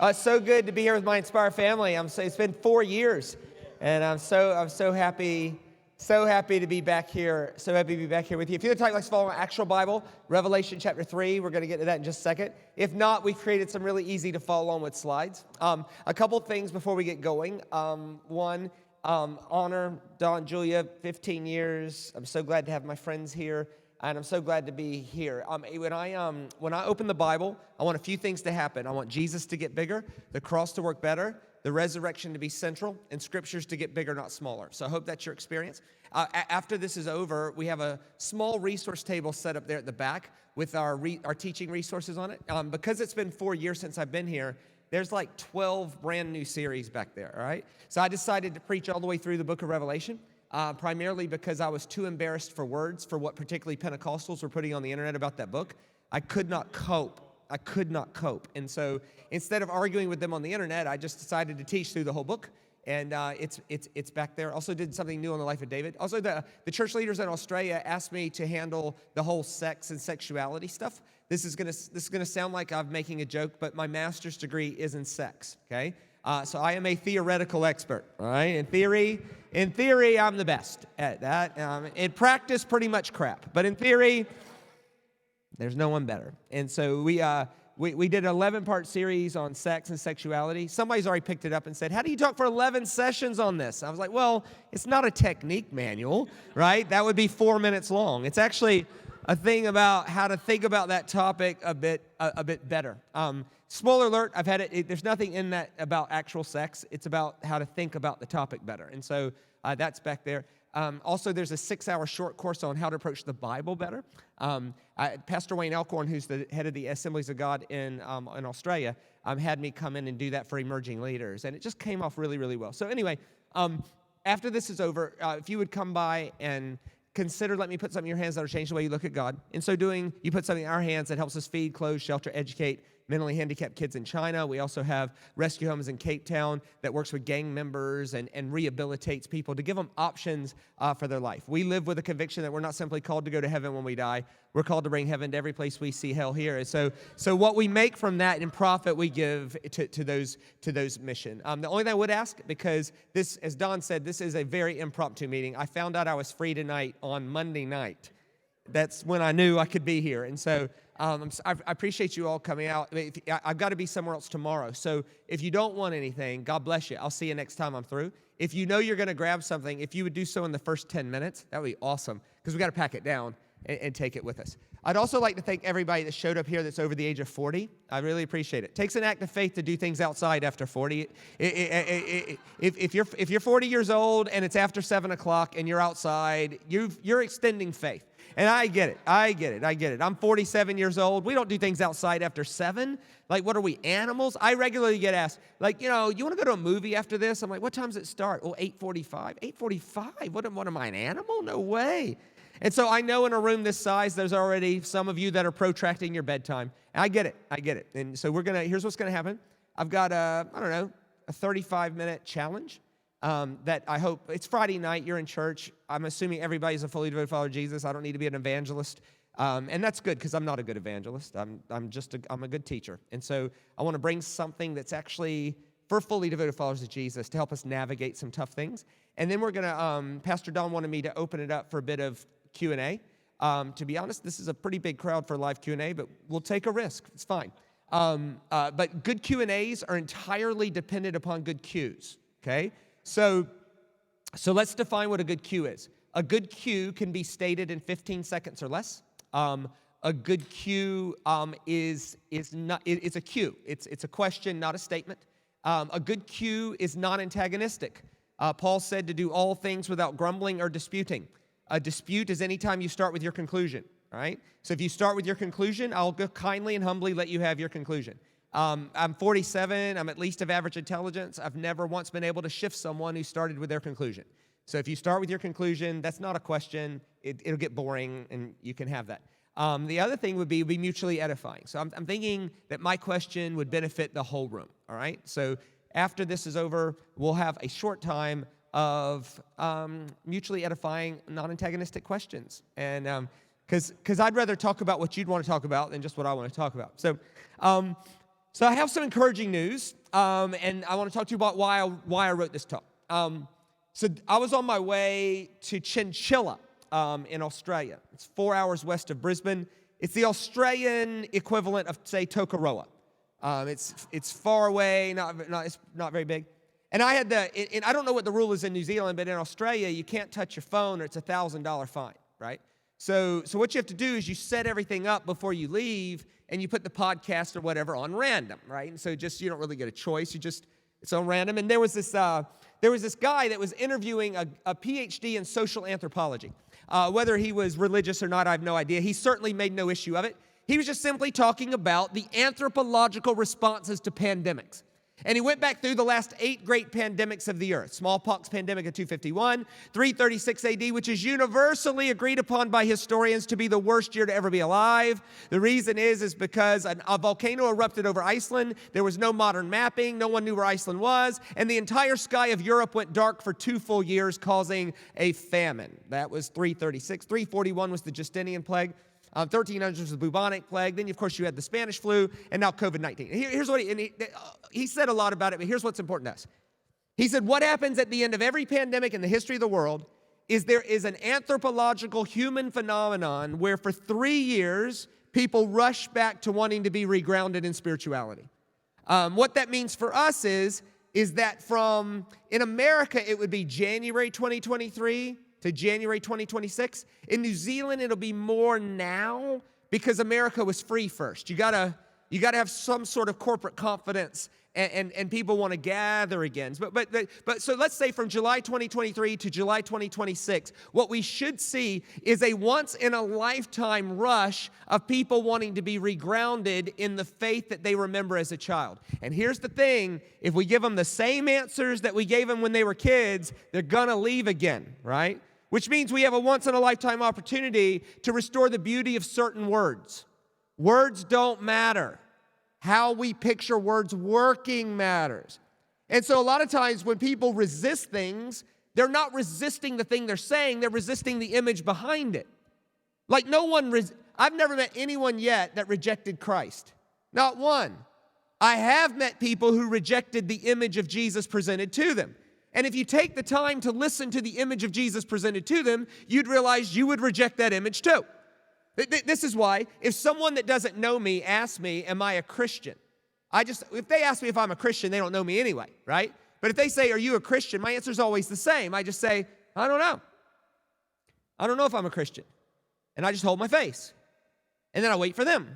It's so good to be here with my Inspire family. It's been 4 years, and I'm so happy to be back here. So happy to be back here with you. If you'd like to follow my actual Bible, Revelation chapter 3, we're going to get to that in just a second. If not, we've created some really easy to follow along with slides. A couple things before we get going. One, honor Don, Julia, 15 years. I'm so glad to have my friends here. And I'm so glad to be here. When I open the Bible, I want a few things to happen. I want Jesus to get bigger, the cross to work better, the resurrection to be central, and scriptures to get bigger, not smaller. So I hope that's your experience. After this is over, we have a small resource table set up there at the back with our teaching resources on it. Because it's been 4 years since I've been here, there's like 12 brand new series back there, all right? So I decided to preach all the way through the book of Revelation. Primarily because I was too embarrassed for words for what particularly Pentecostals were putting on the internet about that book. I could not cope. And so instead of arguing with them on the internet, I just decided to teach through the whole book. And it's back there. Also did something new on the life of David. Also, the church leaders in Australia asked me to handle the whole sex and sexuality stuff. This is gonna sound like I'm making a joke, but my master's degree is in sex, okay? So I am a theoretical expert, all right? In theory, I'm the best at that. In practice, pretty much crap. But in theory, there's no one better. And so we did an 11-part series on sex and sexuality. Somebody's already picked it up and said, how do you talk for 11 sessions on this? I was like, well, it's not a technique manual, right? That would be 4 minutes long. It's actually a thing about how to think about that topic a bit better. Spoiler alert, I've had it. There's nothing in that about actual sex. It's about how to think about the topic better. And so that's back there. Also, there's a 6-hour short course on how to approach the Bible better. Pastor Wayne Elkhorn, who's the head of the Assemblies of God in Australia, had me come in and do that for emerging leaders. And it just came off really, really well. So anyway, after this is over, if you would come by and consider, let me put something in your hands that will change the way you look at God. In so doing, you put something in our hands that helps us feed, clothe, shelter, educate mentally handicapped kids in China. We also have rescue homes in Cape Town that works with gang members and rehabilitates people to give them options for their life. We live with a conviction that we're not simply called to go to heaven when we die. We're called to bring heaven to every place we see hell here. And so what we make from that in profit, we give to those mission. The only thing I would ask, because this, as Don said, this is a very impromptu meeting. I found out I was free tonight on Monday night. That's when I knew I could be here. And so I appreciate you all coming out. I've got to be somewhere else tomorrow. So if you don't want anything, God bless you. I'll see you next time I'm through. If you know you're going to grab something, if you would do so in the first 10 minutes, that would be awesome, because we got to pack it down and take it with us. I'd also like to thank everybody that showed up here that's over the age of 40. I really appreciate it. It takes an act of faith to do things outside after 40. If you're 40 years old and it's after 7 o'clock and you're outside, you're extending faith. And I get it. I'm 47 years old. We don't do things outside after 7. Like, what are we, animals? I regularly get asked, like, you want to go to a movie after this? I'm like, what time does it start? Oh, 8:45. 8:45? What am I, an animal? No way. And so I know in a room this size, there's already some of you that are protracting your bedtime. And I get it. And so here's what's going to happen. I've got a 35-minute challenge. That I hope, it's Friday night, you're in church. I'm assuming everybody's a fully devoted follower of Jesus. I don't need to be an evangelist. And that's good, because I'm not a good evangelist. I'm a good teacher. And so I want to bring something that's actually for fully devoted followers of Jesus to help us navigate some tough things. And then we're going to, Pastor Don wanted me to open it up for a bit of Q&A. To be honest, this is a pretty big crowd for live Q&A, but we'll take a risk. It's fine. But good Q&As are entirely dependent upon good cues, okay? So let's define what a good cue is. A good cue can be stated in 15 seconds or less. A good cue is a cue. It's a question, not a statement. A good cue is non-antagonistic. Paul said to do all things without grumbling or disputing. A dispute is any time you start with your conclusion, all right? So if you start with your conclusion, I'll kindly and humbly let you have your conclusion. I'm 47. I'm at least of average intelligence. I've never once been able to shift someone who started with their conclusion. So if you start with your conclusion, that's not a question. It'll get boring, and you can have that. The other thing would be mutually edifying. So I'm thinking that my question would benefit the whole room, all right? So after this is over, we'll have a short time of mutually edifying, non-antagonistic questions. And because I'd rather talk about what you'd want to talk about than just what I want to talk about. So So I have some encouraging news, and I want to talk to you about why I wrote this talk. So I was on my way to Chinchilla in Australia. It's 4 hours west of Brisbane. It's the Australian equivalent of, say, Tokoroa. It's far away, it's not very big. And I don't know what the rule is in New Zealand, but in Australia, you can't touch your phone or it's a $1,000 fine, right? So what you have to do is you set everything up before you leave, and you put the podcast or whatever on random, right? And so you don't really get a choice. It's on random. And there was this guy that was interviewing a PhD in social anthropology. Whether he was religious or not, I have no idea. He certainly made no issue of it. He was just simply talking about the anthropological responses to pandemics. And he went back through the last 8 great pandemics of the earth. Smallpox pandemic of 251, 336 AD, which is universally agreed upon by historians to be the worst year to ever be alive. The reason is because a volcano erupted over Iceland. There was no modern mapping. No one knew where Iceland was. And the entire sky of Europe went dark for 2 full years, causing a famine. That was 336. 341 was the Justinian plague. 1300 was the bubonic plague. Then, of course, you had the Spanish flu, and now COVID-19. Here's what he said a lot about it, but here's what's important to us. He said, what happens at the end of every pandemic in the history of the world is there is an anthropological human phenomenon where for 3 years, people rush back to wanting to be regrounded in spirituality. What that means for us is that in America, it would be January 2023 to January 2026. In New Zealand, it'll be more now because America was free first. You gotta have some sort of corporate confidence, and people want to gather again. But so let's say from July 2023 to July 2026, what we should see is a once-in-a-lifetime rush of people wanting to be regrounded in the faith that they remember as a child. And here's the thing, if we give them the same answers that we gave them when they were kids, they're gonna leave again, right? Which means we have a once-in-a-lifetime opportunity to restore the beauty of certain words. Words don't matter. How we picture words working matters. And so a lot of times when people resist things, they're not resisting the thing they're saying, they're resisting the image behind it. Like I've never met anyone yet that rejected Christ. Not one. I have met people who rejected the image of Jesus presented to them. And if you take the time to listen to the image of Jesus presented to them, you'd realize you would reject that image too. This is why, if someone that doesn't know me asks me, am I a Christian? If they ask me if I'm a Christian, they don't know me anyway, right? But if they say, are you a Christian? My answer is always the same. I just say, I don't know. I don't know if I'm a Christian. And I just hold my face. And then I wait for them.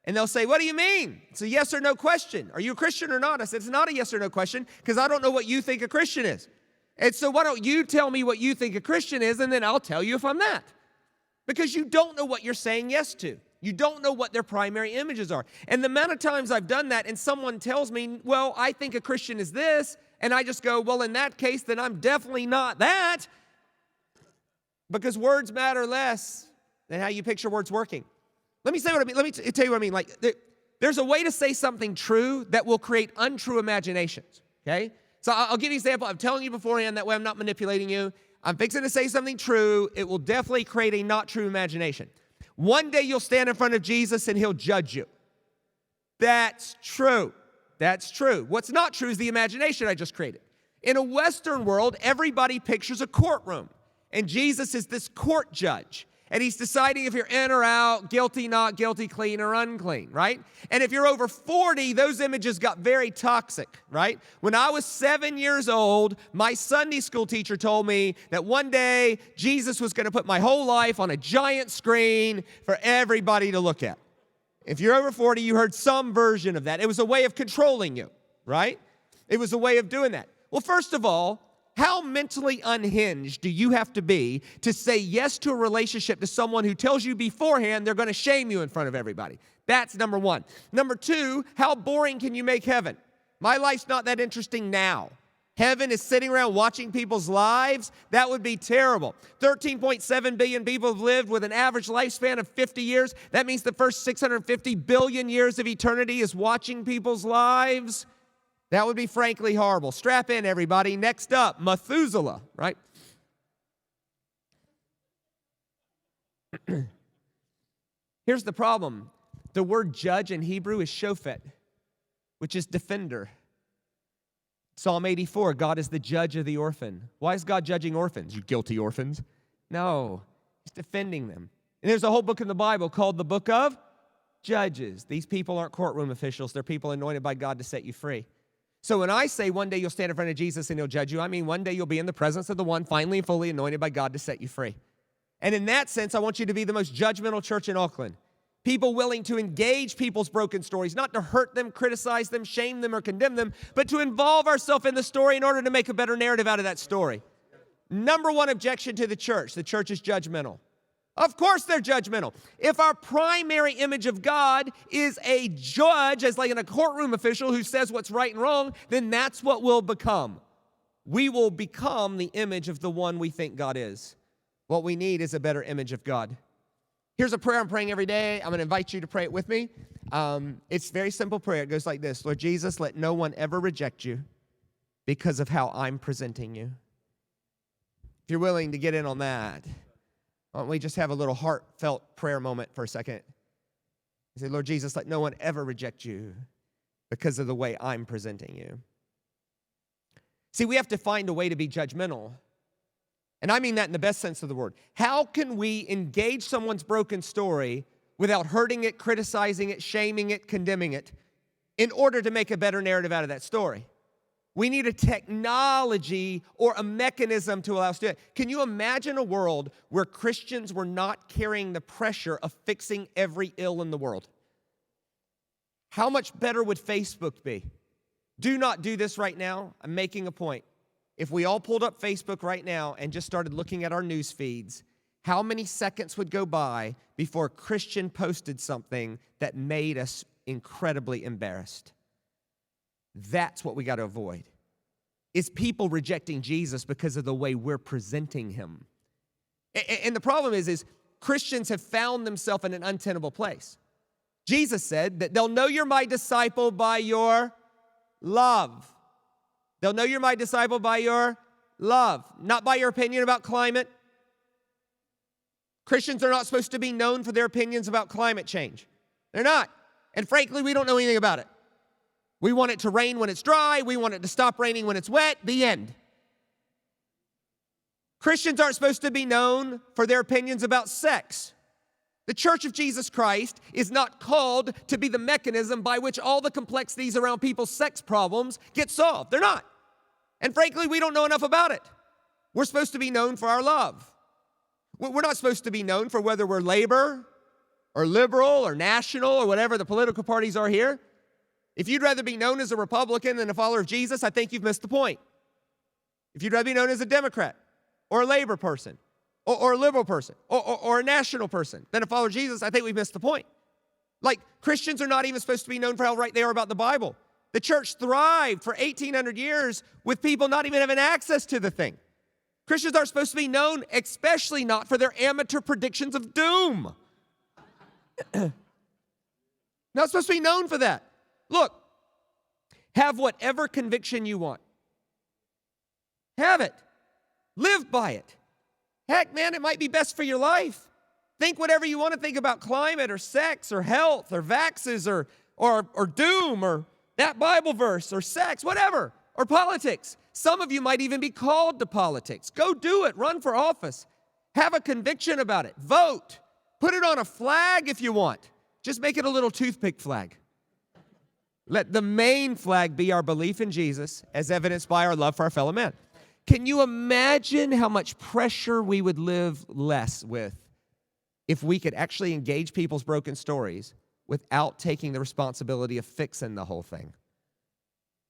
And they'll say, what do you mean? It's a yes or no question. Are you a Christian or not? I said, it's not a yes or no question because I don't know what you think a Christian is. And so why don't you tell me what you think a Christian is, and then I'll tell you if I'm not. Because you don't know what you're saying yes to. You don't know what their primary images are. And the amount of times I've done that and someone tells me, well, I think a Christian is this, and I just go, well, in that case, then I'm definitely not that. Because words matter less than how you picture words working. Let me say what I mean. Let me tell you what I mean. Like, there's a way to say something true that will create untrue imaginations, okay? So I'll give you an example. I'm telling you beforehand, that way I'm not manipulating you. I'm fixing to say something true. It will definitely create a not true imagination. One day you'll stand in front of Jesus and he'll judge you. That's true. That's true. What's not true is the imagination I just created. In a Western world, everybody pictures a courtroom, and Jesus is this court judge. And he's deciding if you're in or out, guilty, not guilty, clean or unclean, right? And if you're over 40, those images got very toxic, right? When I was 7 years old, my Sunday school teacher told me that one day Jesus was going to put my whole life on a giant screen for everybody to look at. If you're over 40, you heard some version of that. It was a way of controlling you, right? It was a way of doing that. Well, first of all, how mentally unhinged do you have to be to say yes to a relationship to someone who tells you beforehand they're going to shame you in front of everybody? That's number one. Number two, how boring can you make heaven? My life's not that interesting now. Heaven is sitting around watching people's lives? That would be terrible. 13.7 billion people have lived with an average lifespan of 50 years. That means the first 650 billion years of eternity is watching people's lives. That would be frankly horrible. Strap in, everybody. Next up, Methuselah, right? Here's the problem. The word judge in Hebrew is shofet. which is defender. Psalm 84, God is the judge of the orphan. Why is God judging orphans? You guilty orphans. No, he's defending them. And there's a whole book in the Bible called the book of Judges. These people aren't courtroom officials. They're people anointed by God to set you free. So when I say one day you'll stand in front of Jesus and he'll judge you, I mean one day you'll be in the presence of the one finally and fully anointed by God to set you free. And in that sense, I want you to be the most judgmental church in Auckland. People willing to engage people's broken stories, not to hurt them, criticize them, shame them, or condemn them, but to involve ourselves in the story in order to make a better narrative out of that story. Number one objection to the church is judgmental. Of course they're judgmental. If our primary image of God is a judge, as like in a courtroom official who says what's right and wrong, then that's what we'll become. We will become the image of the one we think God is. What we need is a better image of God. Here's a prayer I'm praying every day. I'm going to invite you to pray it with me. It's a very simple prayer. It goes like this. Lord Jesus, let no one ever reject you because of how I'm presenting you. If you're willing to get in on that, why don't we just have a little heartfelt prayer moment for a second? Say, Lord Jesus, let no one ever reject you because of the way I'm presenting you. See, we have to find a way to be judgmental. And I mean that in the best sense of the word. How can we engage someone's broken story without hurting it, criticizing it, shaming it, condemning it, in order to make a better narrative out of that story? We need a technology or a mechanism to allow us to do it. Can you imagine a world where Christians were not carrying the pressure of fixing every ill in the world? How much better would Facebook be? Do not do this right now. I'm making a point. If we all pulled up Facebook right now and just started looking at our news feeds, how many seconds would go by before a Christian posted something that made us incredibly embarrassed? That's what we got to avoid, is people rejecting Jesus because of the way we're presenting him. And the problem is Christians have found themselves in an untenable place. Jesus said that they'll know you're my disciple by your love. They'll know you're my disciple by your love, not by your opinion about climate. Christians are not supposed to be known for their opinions about climate change. They're not. And frankly, we don't know anything about it. We want it to rain when it's dry. We want it to stop raining when it's wet. The end. Christians aren't supposed to be known for their opinions about sex. The Church of Jesus Christ is not called to be the mechanism by which all the complexities around people's sex problems get solved. They're not. And frankly, we don't know enough about it. We're supposed to be known for our love. We're not supposed to be known for whether we're labor or liberal or national or whatever the political parties are here. If you'd rather be known as a Republican than a follower of Jesus, I think you've missed the point. If you'd rather be known as a Democrat or a labor person or a liberal person or a national person than a follower of Jesus, I think we've missed the point. Like, Christians are not even supposed to be known for how right they are about the Bible. The church thrived for 1,800 years with people not even having access to the thing. Christians aren't supposed to be known, especially not for their amateur predictions of doom. Not supposed to be known for that. Look, have whatever conviction you want. Have it. Live by it. Heck, man, it might be best for your life. Think whatever you want to think about climate or sex or health or vaxes or doom or that Bible verse or sex, whatever, or politics. Some of you might even be called to politics. Go do it. Run for office. Have a conviction about it. Vote. Put it on a flag if you want. Just make it a little toothpick flag. Let the main flag be our belief in Jesus as evidenced by our love for our fellow man. Can you imagine how much pressure we would live less with if we could actually engage people's broken stories without taking the responsibility of fixing the whole thing?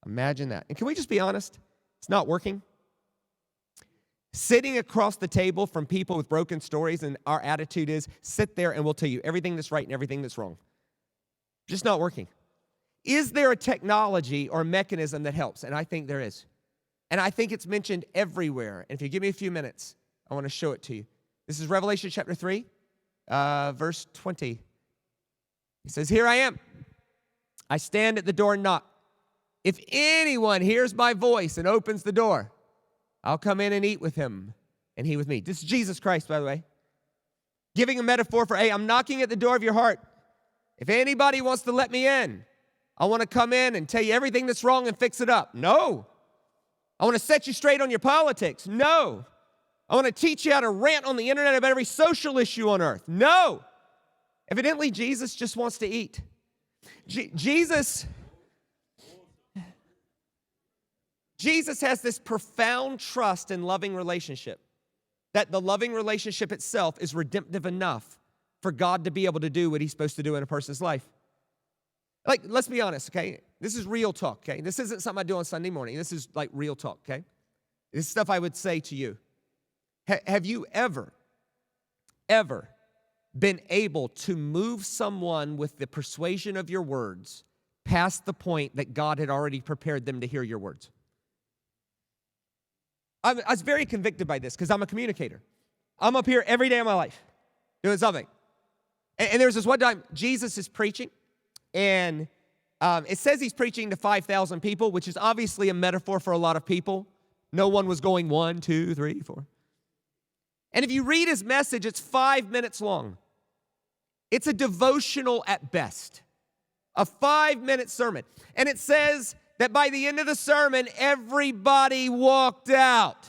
Imagine that. And can we just be honest? It's not working. Sitting across the table from people with broken stories, and our attitude is, sit there and we'll tell you everything that's right and everything that's wrong. Just not working. Is there a technology or mechanism that helps? And I think there is. And I think it's mentioned everywhere. And if you give me a few minutes, I want to show it to you. This is Revelation chapter 3, verse 20. He says, here I am. I stand at the door and knock. If anyone hears my voice and opens the door, I'll come in and eat with him and he with me. This is Jesus Christ, by the way. Giving a metaphor for, hey, I'm knocking at the door of your heart. If anybody wants to let me in, I want to come in and tell you everything that's wrong and fix it up. No. I want to set you straight on your politics. No. I want to teach you how to rant on the internet about every social issue on earth. No. Evidently, Jesus just wants to eat. Jesus has this profound trust and loving relationship, that the loving relationship itself is redemptive enough for God to be able to do what he's supposed to do in a person's life. Like, let's be honest, okay? This is real talk, okay? This isn't something I do on Sunday morning. This is like real talk, okay? This is stuff I would say to you. Have you ever been able to move someone with the persuasion of your words past the point that God had already prepared them to hear your words? I was very convicted by this because I'm a communicator. I'm up here every day of my life doing something. And there was this one time, Jesus is preaching, and it says he's preaching to 5,000 people, which is obviously a metaphor for a lot of people. No one was going 1, 2, 3, 4. And if you read his message, it's 5 minutes long. It's a devotional at best, a 5-minute sermon. And it says that by the end of the sermon, everybody walked out.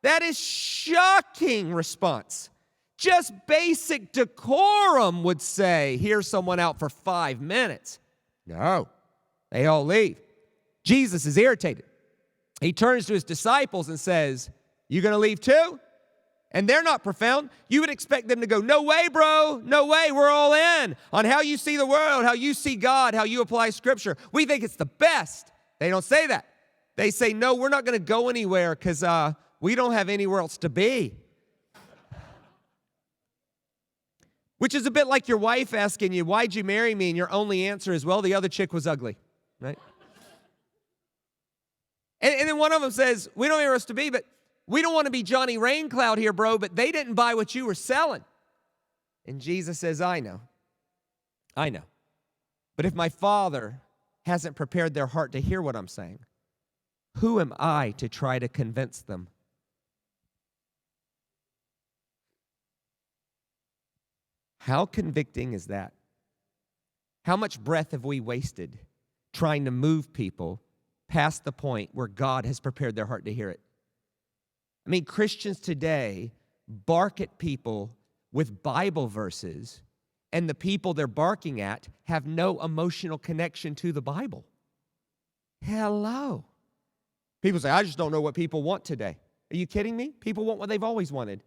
That is shocking response. Just basic decorum would say, hear someone out for 5 minutes. No, they all leave. Jesus is irritated. He turns to his disciples and says, you going to leave too? And they're not profound. You would expect them to go, no way, bro. No way. We're all in on how you see the world, how you see God, how you apply Scripture. We think it's the best. They don't say that. They say, no, we're not going to go anywhere because we don't have anywhere else to be. Which is a bit like your wife asking you, why'd you marry me? And your only answer is, well, the other chick was ugly, right? And then one of them says, we don't have anywhere else to be, but we don't want to be Johnny Raincloud here, bro, but they didn't buy what you were selling. And Jesus says, I know. But if my Father hasn't prepared their heart to hear what I'm saying, who am I to try to convince them? How convicting is that? How much breath have we wasted trying to move people past the point where God has prepared their heart to hear it? I mean, Christians today bark at people with Bible verses, and the people they're barking at have no emotional connection to the Bible. Hello. People say, I just don't know what people want today. Are you kidding me? People want what they've always wanted.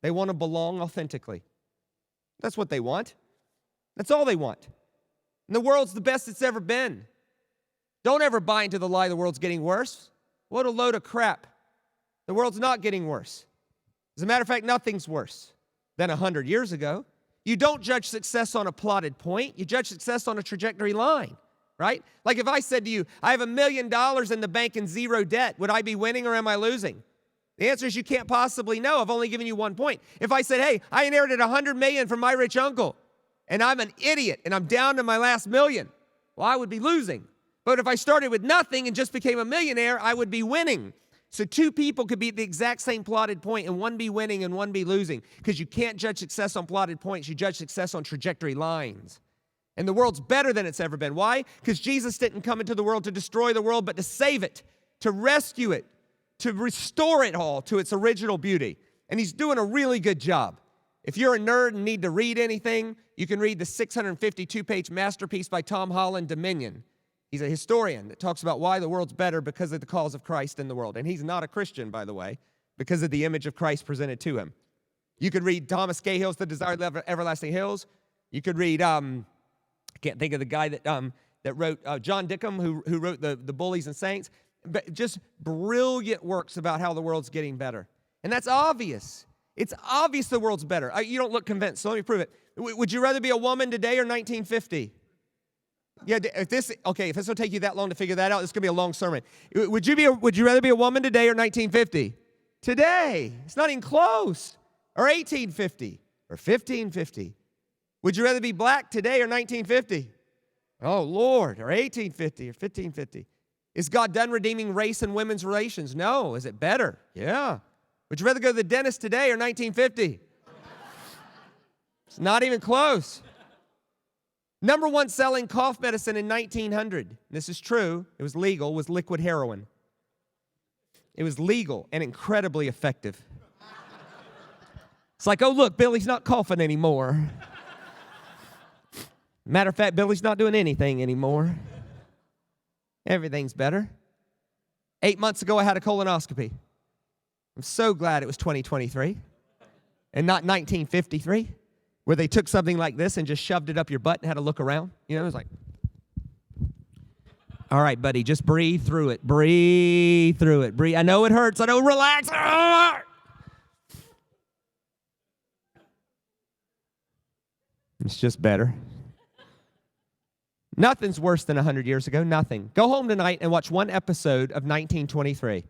They want to belong authentically. That's what they want. That's all they want. And the world's the best it's ever been. Don't ever buy into the lie the world's getting worse. What a load of crap. The world's not getting worse. As a matter of fact, nothing's worse than 100 years ago. You don't judge success on a plotted point. You judge success on a trajectory line, right? Like if I said to you, I have $1 million in the bank and zero debt, would I be winning or am I losing? The answer is you can't possibly know. I've only given you 1 point. If I said, hey, I inherited $100 million from my rich uncle, and I'm an idiot, and I'm down to my last $1 million, well, I would be losing. But if I started with nothing and just became a millionaire, I would be winning. So two people could be at the exact same plotted point, and one be winning and one be losing, because you can't judge success on plotted points. You judge success on trajectory lines. And the world's better than it's ever been. Why? Because Jesus didn't come into the world to destroy the world, but to save it, to rescue it, to restore it all to its original beauty. And he's doing a really good job. If you're a nerd and need to read anything, you can read the 652-page masterpiece by Tom Holland, Dominion. He's a historian that talks about why the world's better because of the cause of Christ in the world. And he's not a Christian, by the way, because of the image of Christ presented to him. You could read Thomas Cahill's The Desired Everlasting Hills. You could read, I can't think of the guy that wrote, John Dickham, who wrote the Bullies and Saints. But just brilliant works about how the world's getting better. And that's obvious. It's obvious the world's better. You don't look convinced, so let me prove it. Would you rather be a woman today or 1950? Yeah, if this will take you that long to figure that out, it's going to be a long sermon. Would you rather be a woman today or 1950? Today. It's not even close. Or 1850 or 1550. Would you rather be black today or 1950? Oh, Lord, or 1850 or 1550. Is God done redeeming race and women's relations? No. Is it better? Yeah. Would you rather go to the dentist today or 1950? It's not even close. Number one selling cough medicine in 1900, this is true, it was legal, was liquid heroin. It was legal and incredibly effective. It's like, oh, look, Billy's not coughing anymore. Matter of fact, Billy's not doing anything anymore. Everything's better. 8 months ago, I had a colonoscopy. I'm so glad it was 2023 and not 1953, where they took something like this and just shoved it up your butt and had to look around. You know, it was like, all right, buddy, just breathe through it. Breathe through it. Breathe. I know it hurts. I know, relax. It's just better. Nothing's worse than 100 years ago. Nothing. Go home tonight and watch one episode of 1923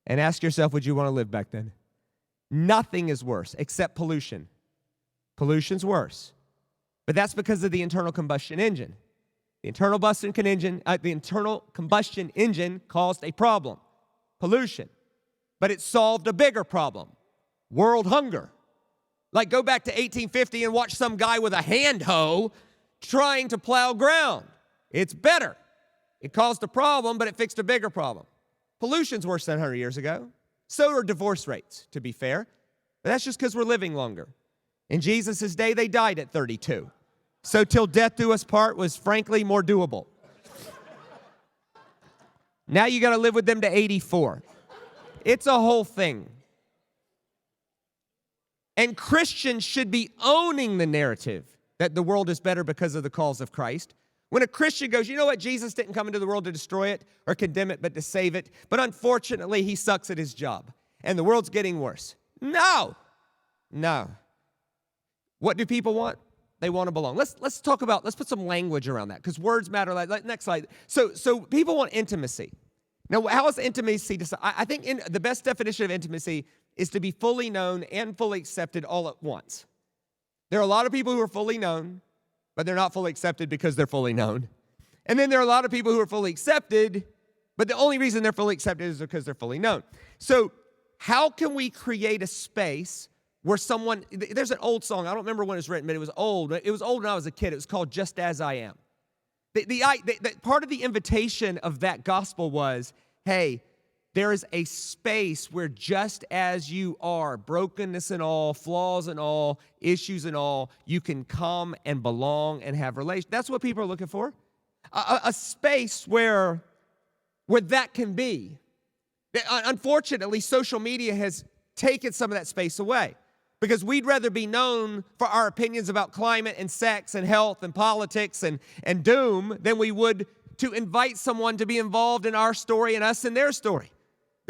and ask yourself, would you want to live back then? Nothing is worse except pollution. Pollution's worse. But that's because of the internal combustion engine. The internal combustion engine caused a problem, pollution. But it solved a bigger problem, world hunger. Like go back to 1850 and watch some guy with a hand hoe trying to plow ground. It's better. It caused a problem, but it fixed a bigger problem. Pollution's worse than 100 years ago. So are divorce rates, to be fair. But that's just because we're living longer. In Jesus' day, they died at 32. So till death do us part was frankly more doable. Now you got to live with them to 84. It's a whole thing. And Christians should be owning the narrative that the world is better because of the cause of Christ. When a Christian goes, you know what, Jesus didn't come into the world to destroy it or condemn it, but to save it. But unfortunately, he sucks at his job. And the world's getting worse. No. What do people want? They want to belong. Let's put some language around that because words matter. Like next slide. So people want intimacy. Now, how is intimacy? I think the best definition of intimacy is to be fully known and fully accepted all at once. There are a lot of people who are fully known, but they're not fully accepted because they're fully known. And then there are a lot of people who are fully accepted, but the only reason they're fully accepted is because they're fully known. So how can we create a space where there's an old song, I don't remember when it was written, but it was old. It was old when I was a kid. It was called Just As I Am. The part of the invitation of that gospel was, hey, there is a space where just as you are, brokenness and all, flaws and all, issues and all, you can come and belong and have relations. That's what people are looking for. A space where that can be. Unfortunately, social media has taken some of that space away because we'd rather be known for our opinions about climate and sex and health and politics and doom than we would to invite someone to be involved in our story and us in their story.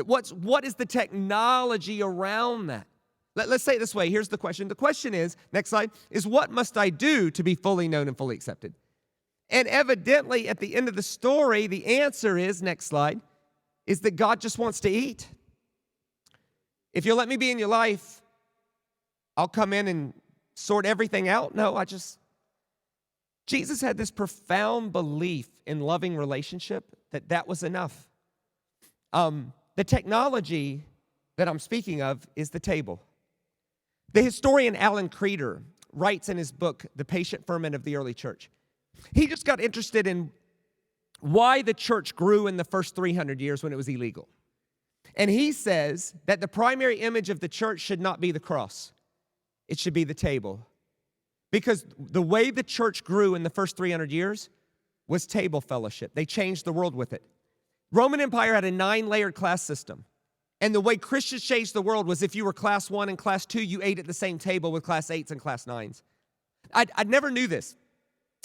What is the technology around that? Let's say it this way. Here's the question. The question is, next slide, is what must I do to be fully known and fully accepted? And evidently, at the end of the story, the answer is, next slide, is that God just wants to eat. If you'll let me be in your life, I'll come in and sort everything out. No, Jesus had this profound belief in loving relationship that was enough. The technology that I'm speaking of is the table. The historian Alan Creeder writes in his book, The Patient Ferment of the Early Church. He just got interested in why the church grew in the first 300 years when it was illegal. And he says that the primary image of the church should not be the cross. It should be the table. Because the way the church grew in the first 300 years was table fellowship. They changed the world with it. Roman Empire had a 9-layered class system. And the way Christians changed the world was if you were class 1 and class 2, you ate at the same table with class 8s and class 9s. I never knew this.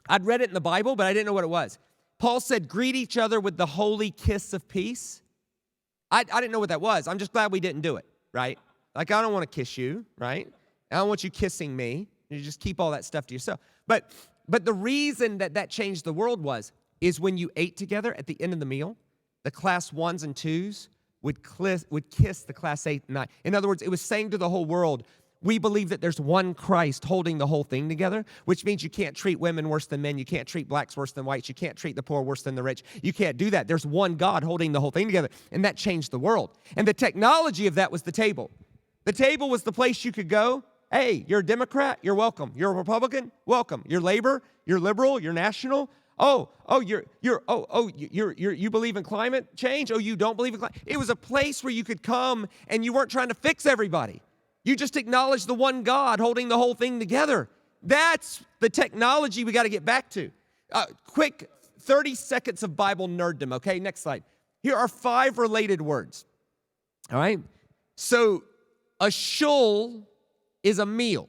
I'd read it in the Bible, but I didn't know what it was. Paul said, greet each other with the holy kiss of peace. I didn't know what that was. I'm just glad we didn't do it, right? Like, I don't want to kiss you, right? I don't want you kissing me. You just keep all that stuff to yourself. But the reason that changed the world is when you ate together at the end of the meal, the class 1s and 2s would kiss the class 8 and 9. In other words, it was saying to the whole world, we believe that there's one Christ holding the whole thing together, which means you can't treat women worse than men. You can't treat blacks worse than whites. You can't treat the poor worse than the rich. You can't do that. There's one God holding the whole thing together, and that changed the world. And the technology of that was the table. The table was the place you could go Hey, you're a Democrat? You're welcome. You're a Republican? Welcome. You're labor? You're liberal? You're national? You believe in climate change? Oh, you don't believe in climate? It was a place where you could come and you weren't trying to fix everybody. You just acknowledged the one God holding the whole thing together. That's the technology we got to get back to. Quick 30 seconds of Bible nerddom, okay? Next slide. Here are 5 related words, all right? So a shul is a meal.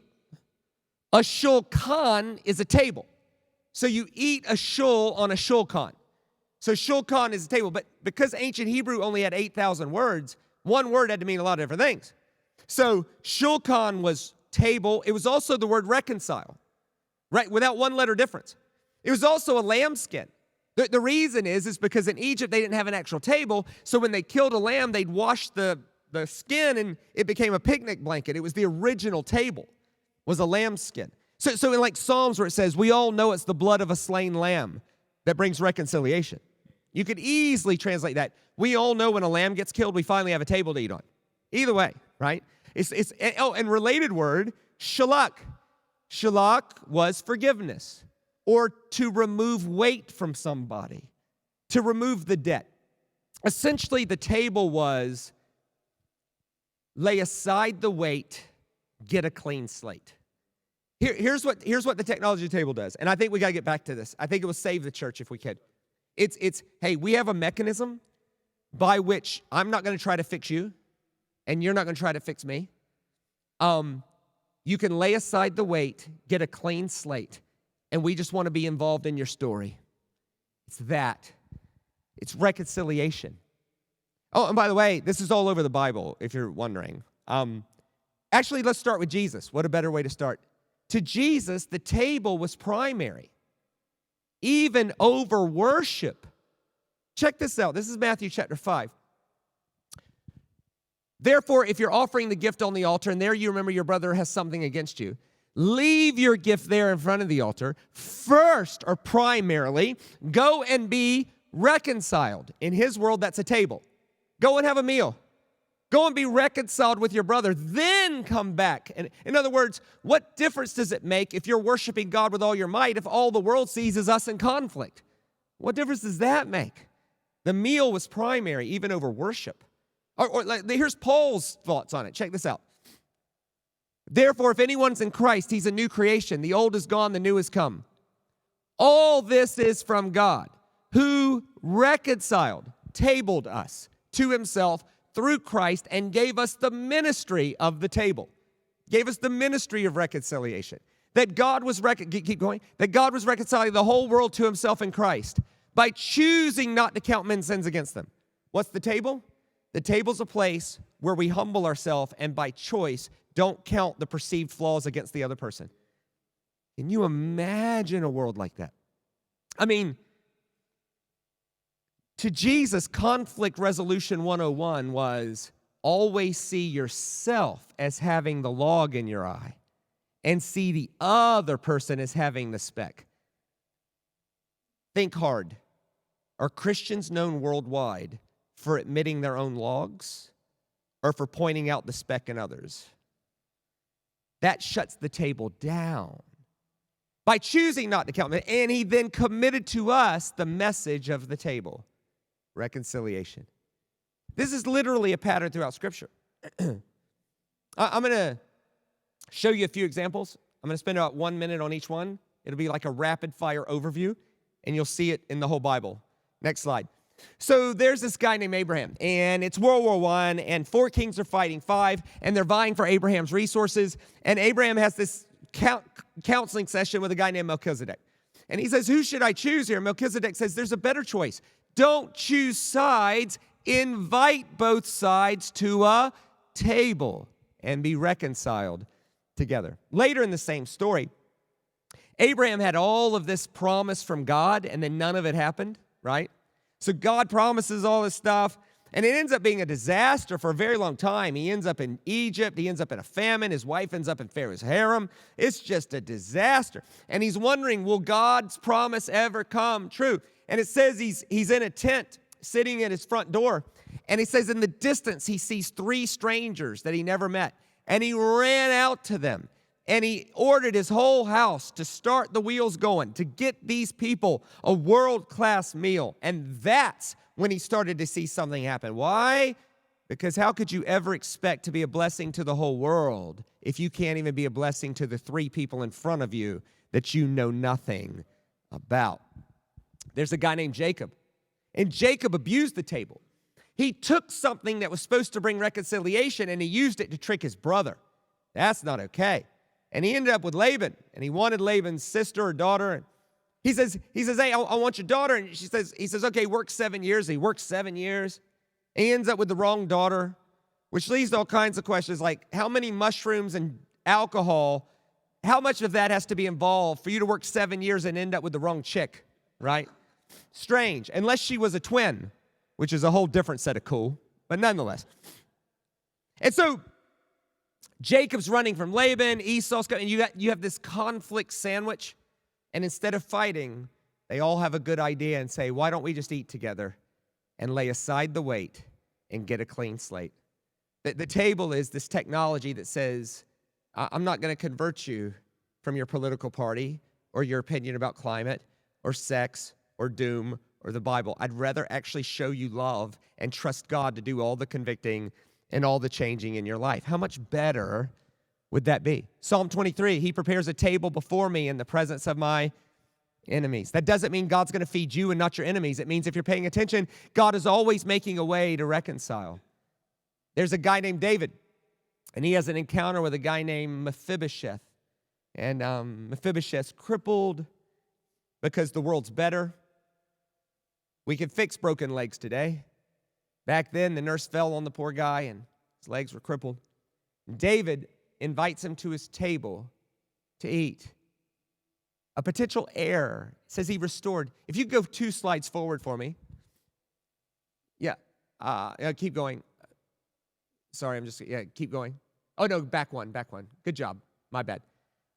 A shulchan is a table. So you eat a shul on a shulchan. So shulchan is a table, but because ancient Hebrew only had 8,000 words, one word had to mean a lot of different things. So shulchan was table. It was also the word reconcile, right? Without one letter difference. It was also a lambskin. The reason is because in Egypt they didn't have an actual table, so when they killed a lamb, they'd wash the skin and it became a picnic blanket. It was the original table, was a lambskin. So in like Psalms where it says, we all know it's the blood of a slain lamb that brings reconciliation. You could easily translate that. We all know when a lamb gets killed, we finally have a table to eat on. Either way, right? And related word, shalak. Shalak was forgiveness, or to remove weight from somebody, to remove the debt. Essentially, the table was lay aside the weight, get a clean slate. Here's what the technology table does, and I think we got to get back to this. I think it will save the church if we could. It's hey, we have a mechanism by which I'm not going to try to fix you, and you're not going to try to fix me. You can lay aside the weight, get a clean slate, and we just want to be involved in your story. It's that. It's reconciliation. Oh, and by the way, this is all over the Bible, if you're wondering. Actually, let's start with Jesus. What a better way to start. To Jesus, the table was primary, even over worship. Check this out. This is Matthew chapter 5. Therefore, if you're offering the gift on the altar and there you remember your brother has something against you, leave your gift there in front of the altar. First, or primarily, go and be reconciled. In his world, that's a table. Go and have a meal. Go and be reconciled with your brother. Then come back. And in other words, what difference does it make if you're worshiping God with all your might if all the world sees is us in conflict? What difference does that make? The meal was primary, even over worship. Here's Paul's thoughts on it. Check this out. Therefore, if anyone's in Christ, he's a new creation. The old is gone, the new has come. All this is from God, who reconciled, tabled us to himself through Christ and gave us the ministry of the table. Gave us the ministry of reconciliation. That God was that God was reconciling the whole world to himself in Christ by choosing not to count men's sins against them. What's the table? The table's a place where we humble ourselves and by choice don't count the perceived flaws against the other person. Can you imagine a world like that? I mean, to Jesus, conflict resolution 101 was always see yourself as having the log in your eye and see the other person as having the speck. Think hard. Are Christians known worldwide for admitting their own logs or for pointing out the speck in others? That shuts the table down. By choosing not to count, and he then committed to us the message of the table. Reconciliation. This is literally a pattern throughout Scripture. I'm going to show you a few examples. I'm going to spend about 1 minute on each one. It'll be like a rapid-fire overview, and you'll see it in the whole Bible. Next slide. So there's this guy named Abraham, and it's World War I, and 4 kings are fighting 5, and they're vying for Abraham's resources, and Abraham has this counseling session with a guy named Melchizedek. And he says, who should I choose here? Melchizedek says, there's a better choice. Don't choose sides. Invite both sides to a table and be reconciled together. Later in the same story, Abraham had all of this promise from God, and then none of it happened, right? So God promises all this stuff, and it ends up being a disaster for a very long time. He ends up in Egypt. He ends up in a famine. His wife ends up in Pharaoh's harem. It's just a disaster. And he's wondering, will God's promise ever come true? And it says he's in a tent sitting at his front door. And he says in the distance, he sees 3 strangers that he never met. And he ran out to them. And he ordered his whole house to start the wheels going, to get these people a world-class meal. And that's when he started to see something happen. Why? Because how could you ever expect to be a blessing to the whole world if you can't even be a blessing to the 3 people in front of you that you know nothing about? There's a guy named Jacob, and Jacob abused the table. He took something that was supposed to bring reconciliation, and he used it to trick his brother. That's not okay. And he ended up with Laban, and he wanted Laban's sister or daughter. And he says, hey, I want your daughter. And he says, okay, work 7 years. He works 7 years. And he ends up with the wrong daughter, which leads to all kinds of questions like how many mushrooms and alcohol, how much of that has to be involved for you to work 7 years and end up with the wrong chick, right? Strange, unless she was a twin, which is a whole different set of cool, but nonetheless. And so Jacob's running from Laban, Esau's coming, and you have this conflict sandwich. And instead of fighting, they all have a good idea and say, why don't we just eat together and lay aside the weight and get a clean slate? The table is this technology that says, I'm not going to convert you from your political party or your opinion about climate or sex or doom or the Bible. I'd rather actually show you love and trust God to do all the convicting and all the changing in your life. How much better would that be? Psalm 23, he prepares a table before me in the presence of my enemies. That doesn't mean God's going to feed you and not your enemies. It means if you're paying attention, God is always making a way to reconcile. There's a guy named David, and he has an encounter with a guy named Mephibosheth. And Mephibosheth's crippled because the world's better. We can fix broken legs today. Back then, the nurse fell on the poor guy, and his legs were crippled. David invites him to his table to eat. A potential heir, says he restored. If you go 2 slides forward for me. Yeah, keep going. Sorry, keep going. Oh, no, back one. Good job. My bad.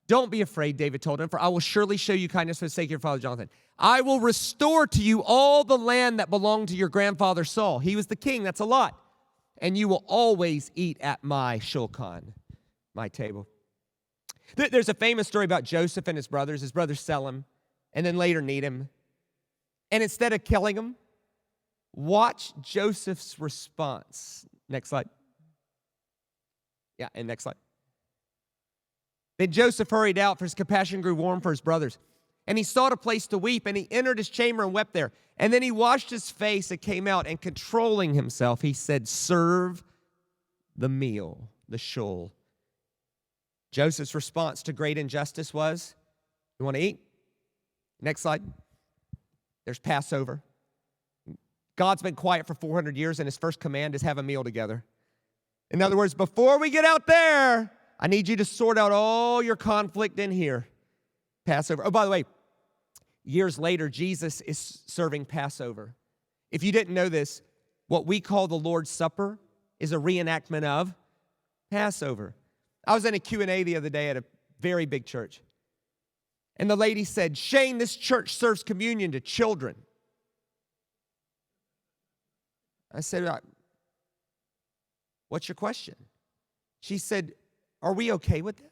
Don't be afraid, David told him, for I will surely show you kindness for the sake of your father Jonathan. I will restore to you all the land that belonged to your grandfather Saul. He was the king, that's a lot. And you will always eat at my shulchan, my table. There's a famous story about Joseph and his brothers. His brothers sell him and then later need him. And instead of killing him, watch Joseph's response. Next slide. Yeah, and next slide. Then Joseph hurried out, for his compassion grew warm for his brothers. And he sought a place to weep, and he entered his chamber and wept there. And then he washed his face and came out, and controlling himself, he said, serve the meal, the shul. Joseph's response to great injustice was, you want to eat? Next slide. There's Passover. God's been quiet for 400 years, and his first command is have a meal together. In other words, before we get out there, I need you to sort out all your conflict in here. Passover. Oh, by the way, years later, Jesus is serving Passover. If you didn't know this, what we call the Lord's Supper is a reenactment of Passover. I was in a Q&A the other day at a very big church. And the lady said, Shane, this church serves communion to children. I said, what's your question? She said, are we okay with that?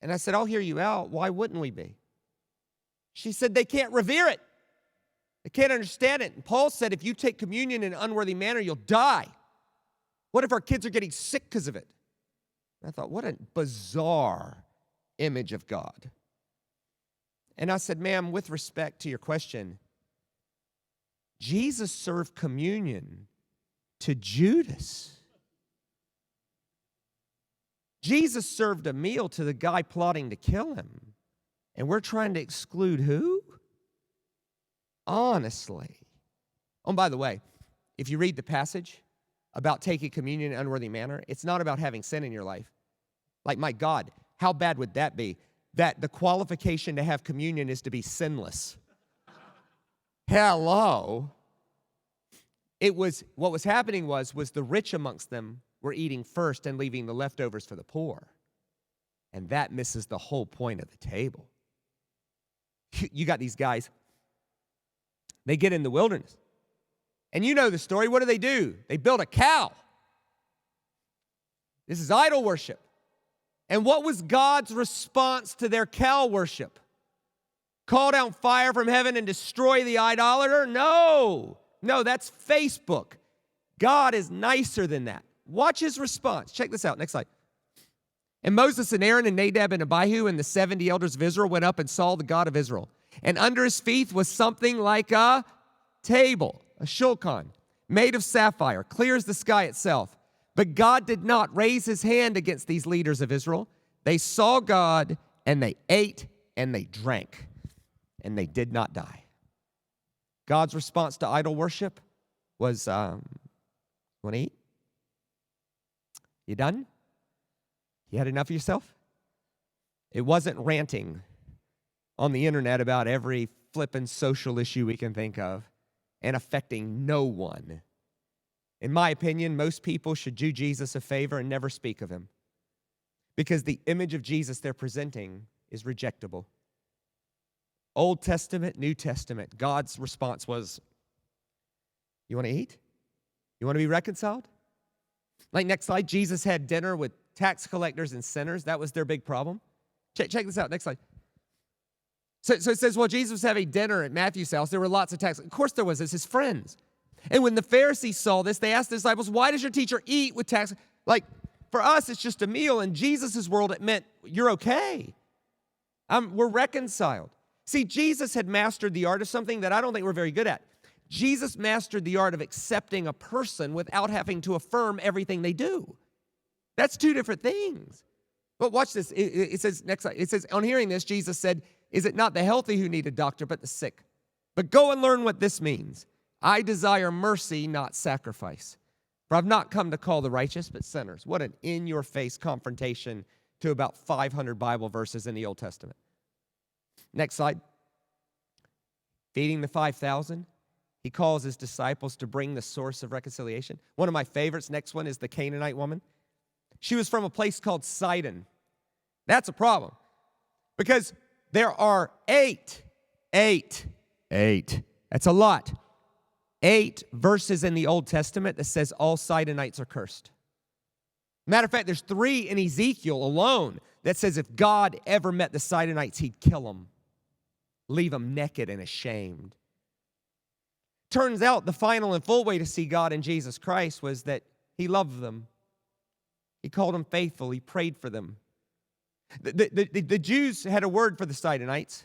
And I said, I'll hear you out. Why wouldn't we be? She said, they can't revere it. They can't understand it. And Paul said, if you take communion in an unworthy manner, you'll die. What if our kids are getting sick because of it? And I thought, what a bizarre image of God. And I said, ma'am, with respect to your question, Jesus served communion to Judas. Jesus served a meal to the guy plotting to kill him. And we're trying to exclude who? Honestly. Oh, by the way, if you read the passage about taking communion in an unworthy manner, it's not about having sin in your life. Like, my God, how bad would that be? That the qualification to have communion is to be sinless. Hello. What was happening was the rich amongst them were eating first and leaving the leftovers for the poor. And that misses the whole point of the table. You got these guys. They get in the wilderness. And you know the story. What do? They build a cow. This is idol worship. And what was God's response to their cow worship? Call down fire from heaven and destroy the idolater? No, that's Facebook. God is nicer than that. Watch his response. Check this out. Next slide. And Moses and Aaron and Nadab and Abihu and the 70 elders of Israel went up and saw the God of Israel. And under his feet was something like a table, a shulchan, made of sapphire, clear as the sky itself. But God did not raise his hand against these leaders of Israel. They saw God, and they ate, and they drank, and they did not die. God's response to idol worship was, want to eat? You done? You had enough of yourself? It wasn't ranting on the internet about every flippin' social issue we can think of and affecting no one. In my opinion, most people should do Jesus a favor and never speak of him, because the image of Jesus they're presenting is rejectable. Old Testament, New Testament, God's response was, you want to eat? You want to be reconciled? Like next slide, Jesus had dinner with tax collectors and sinners. That was their big problem. Check this out, next slide. So it says, well, Jesus was having dinner at Matthew's house. There were lots of tax. Of course there was. It's his friends. And when the Pharisees saw this, they asked the disciples, why does your teacher eat with tax? Like, for us, it's just a meal. In Jesus' world, it meant you're okay. We're reconciled. See, Jesus had mastered the art of something that I don't think we're very good at. Jesus mastered the art of accepting a person without having to affirm everything they do. That's two different things. But watch this. It says, next slide. It says, on hearing this, Jesus said, is it not the healthy who need a doctor, but the sick? But go and learn what this means. I desire mercy, not sacrifice. For I've not come to call the righteous, but sinners. What an in-your-face confrontation to about 500 Bible verses in the Old Testament. Next slide. Feeding the 5,000. He calls his disciples to bring the source of reconciliation. One of my favorites, next one, is the Canaanite woman. She was from a place called Sidon. That's a problem, because there are eight. That's a lot. 8 verses in the Old Testament that says all Sidonites are cursed. Matter of fact, there's 3 in Ezekiel alone that says if God ever met the Sidonites, he'd kill them, leave them naked and ashamed. Turns out the final and full way to see God in Jesus Christ was that he loved them. He called them faithful. He prayed for them. The Jews had a word for the Sidonites.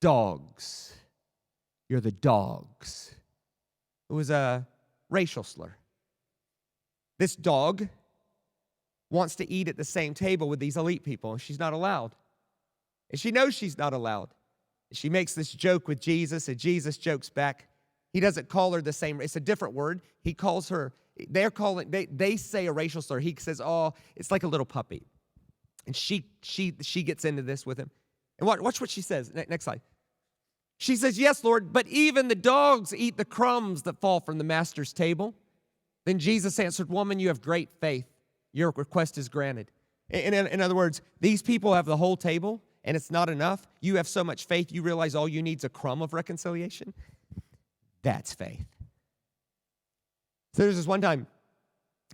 Dogs. You're the dogs. It was a racial slur. This dog wants to eat at the same table with these elite people, and she's not allowed. And she knows she's not allowed. She makes this joke with Jesus, and Jesus jokes back. He doesn't call her the same. It's a different word. He calls her, they say a racial slur. He says, oh, it's like a little puppy. And she gets into this with him. And watch what she says. Next slide. She says, yes, Lord, but even the dogs eat the crumbs that fall from the master's table. Then Jesus answered, woman, you have great faith. Your request is granted. In other words, these people have the whole table, and it's not enough. You have so much faith, you realize all you need is a crumb of reconciliation. That's faith. So there's this one time,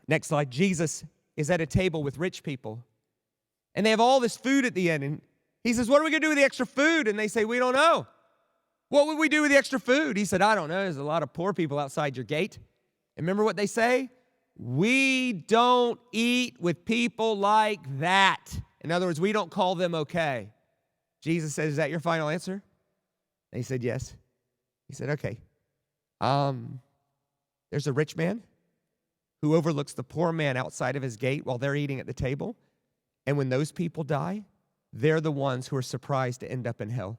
next slide, Jesus is at a table with rich people, and they have all this food at the end, and he says, what are we going to do with the extra food? And they say, we don't know. What would we do with the extra food? He said, I don't know. There's a lot of poor people outside your gate. And remember what they say? We don't eat with people like that. In other words, we don't call them okay. Jesus said, is that your final answer? They said, yes. He said, okay. There's a rich man who overlooks the poor man outside of his gate while they're eating at the table. And when those people die, they're the ones who are surprised to end up in hell.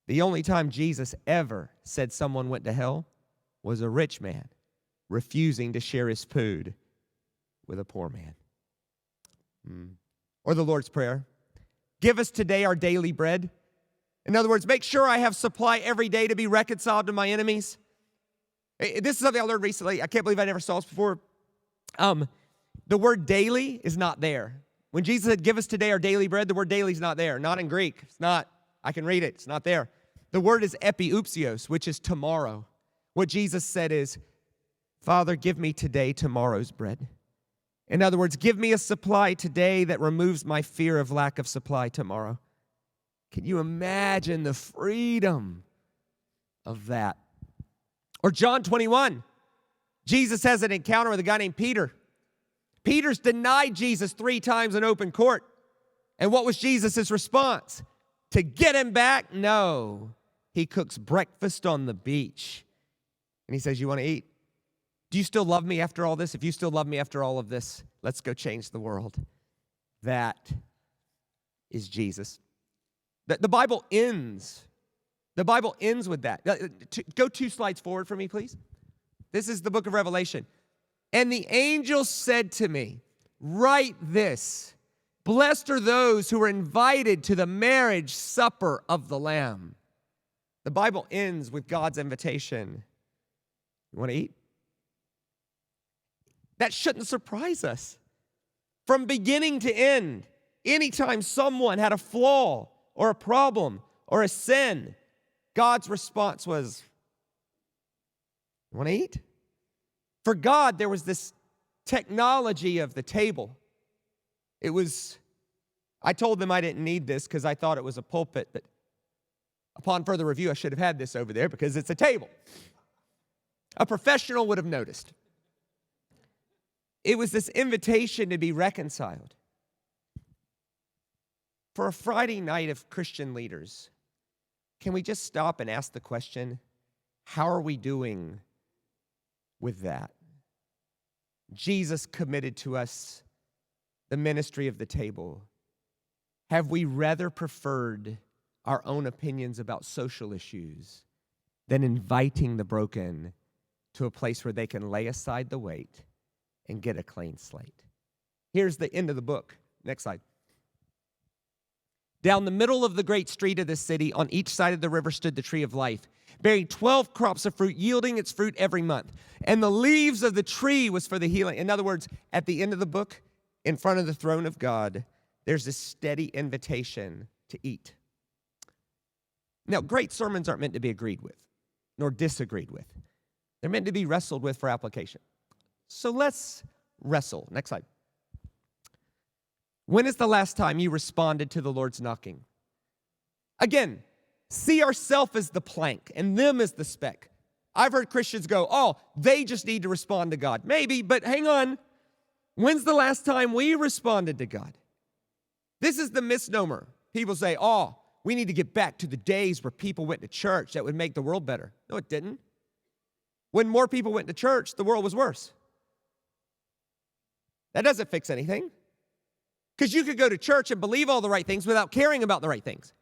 The only time Jesus ever said someone went to hell was a rich man refusing to share his food with a poor man. Or the Lord's Prayer. Give us today our daily bread. In other words, make sure I have supply every day to be reconciled to my enemies. This is something I learned recently. I can't believe I never saw this before. The word daily is not there. When Jesus said, give us today our daily bread, the word daily is not there. Not in Greek. It's not. I can read it. It's not there. The word is epiousios, which is tomorrow. What Jesus said is, Father, give me today tomorrow's bread. In other words, give me a supply today that removes my fear of lack of supply tomorrow. Can you imagine the freedom of that? Or John 21, Jesus has an encounter with a guy named Peter. Peter's denied Jesus 3 times in open court. And what was Jesus' response? To get him back? No. He cooks breakfast on the beach. And he says, you want to eat? Do you still love me after all this? If you still love me after all of this, let's go change the world. That is Jesus. The Bible ends. The Bible ends with that. Go 2 slides forward for me, please. This is the book of Revelation. And the angel said to me, write this, blessed are those who are invited to the marriage supper of the Lamb. The Bible ends with God's invitation. You want to eat? That shouldn't surprise us. From beginning to end, anytime someone had a flaw or a problem or a sin, God's response was, you want to eat? For God, there was this technology of the table. I told them I didn't need this because I thought it was a pulpit, but upon further review, I should have had this over there because it's a table. A professional would have noticed. It was this invitation to be reconciled. For a Friday night of Christian leaders, can we just stop and ask the question, how are we doing with that? Jesus committed to us the ministry of the table. Have we rather preferred our own opinions about social issues than inviting the broken to a place where they can lay aside the weight and get a clean slate? Here's the end of the book. Next slide. Down the middle of the great street of the city, on each side of the river stood the tree of life, bearing 12 crops of fruit, yielding its fruit every month. And the leaves of the tree was for the healing. In other words, at the end of the book, in front of the throne of God, there's this steady invitation to eat. Now, great sermons aren't meant to be agreed with, nor disagreed with. They're meant to be wrestled with for application. So let's wrestle. Next slide. When is the last time you responded to the Lord's knocking? Again, see ourselves as the plank and them as the speck. I've heard Christians go, oh, they just need to respond to God. Maybe, but hang on. When's the last time we responded to God? This is the misnomer. People say, oh, we need to get back to the days where people went to church. That would make the world better. No, it didn't. When more people went to church, the world was worse. That doesn't fix anything. Because you could go to church and believe all the right things without caring about the right things.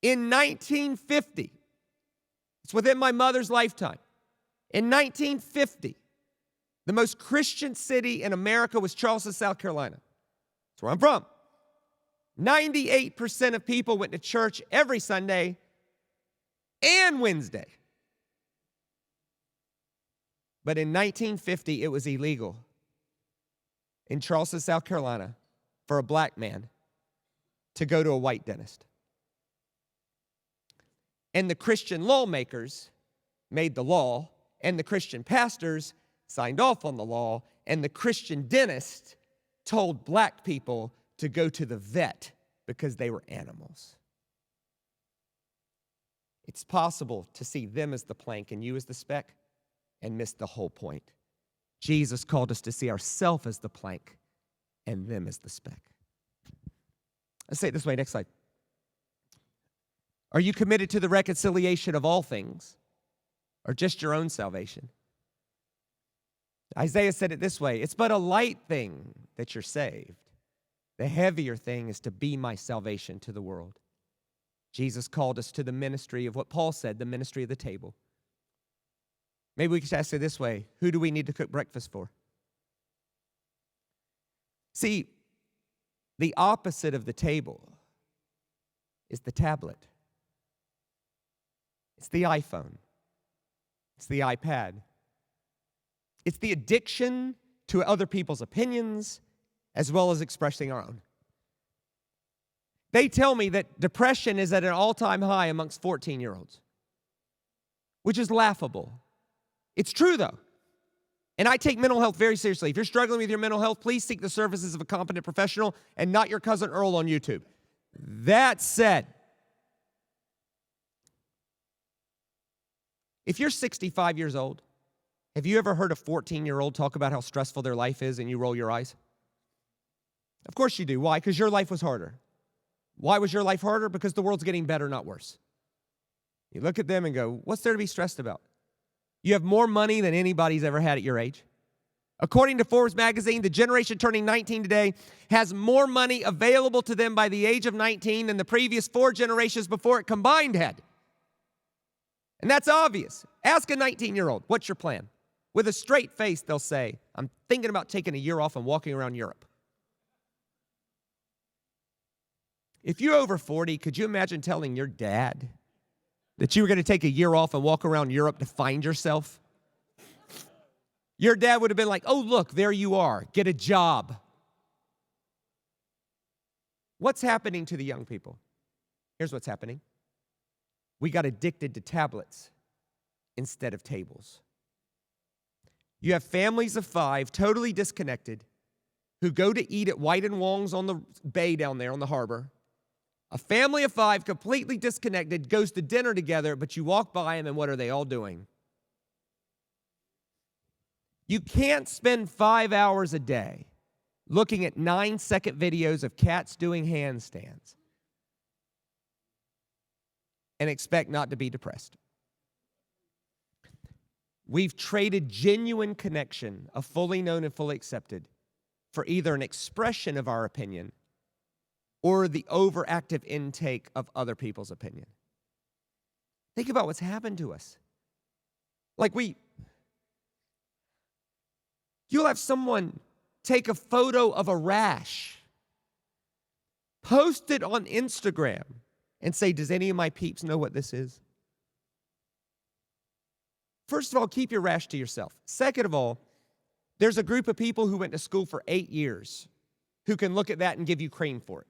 In 1950, it's within my mother's lifetime. In 1950, the most Christian city in America was Charleston, South Carolina. That's where I'm from. 98% of people went to church every Sunday and Wednesday. But in 1950, it was illegal in Charleston, South Carolina, for a black man to go to a white dentist. And the Christian lawmakers made the law, and the Christian pastors signed off on the law, and the Christian dentist told black people to go to the vet because they were animals. It's possible to see them as the plank and you as the speck and miss the whole point. Jesus called us to see ourselves as the plank and them as the speck. Let's say it this way, next slide. Are you committed to the reconciliation of all things or just your own salvation? Isaiah said it this way, it's but a light thing that you're saved. The heavier thing is to be my salvation to the world. Jesus called us to the ministry of what Paul said, the ministry of the table. Maybe we could ask it this way, who do we need to cook breakfast for? See, the opposite of the table is the tablet. It's the iPhone. It's the iPad. It's the addiction to other people's opinions as well as expressing our own. They tell me that depression is at an all-time high amongst 14-year-olds, which is laughable. It's true, though. And I take mental health very seriously. If you're struggling with your mental health, please seek the services of a competent professional and not your cousin Earl on YouTube. That said, if you're 65 years old, have you ever heard a 14-year-old talk about how stressful their life is and you roll your eyes? Of course you do. Why? Because your life was harder. Why was your life harder? Because the world's getting better, not worse. You look at them and go, what's there to be stressed about? You have more money than anybody's ever had at your age. According to Forbes magazine, the generation turning 19 today has more money available to them by the age of 19 than the previous 4 generations before it combined had. And that's obvious. Ask a 19-year-old, what's your plan? With a straight face, they'll say, I'm thinking about taking a year off and walking around Europe. If you're over 40, could you imagine telling your dad that you were going to take a year off and walk around Europe to find yourself? Your dad would have been like, oh, look, there you are. Get a job. What's happening to the young people? Here's what's happening. We got addicted to tablets instead of tables. You have families of 5 totally disconnected who go to eat at White and Wong's on the bay down there on the harbor. A family of 5 completely disconnected goes to dinner together, but you walk by them and what are they all doing? You can't spend 5 hours a day looking at 9-second videos of cats doing handstands and expect not to be depressed. We've traded genuine connection of fully known and fully accepted for either an expression of our opinion or the overactive intake of other people's opinion. Think about what's happened to us. You'll have someone take a photo of a rash, post it on Instagram, and say, does any of my peeps know what this is? First of all, keep your rash to yourself. Second of all, there's a group of people who went to school for 8 years who can look at that and give you cream for it.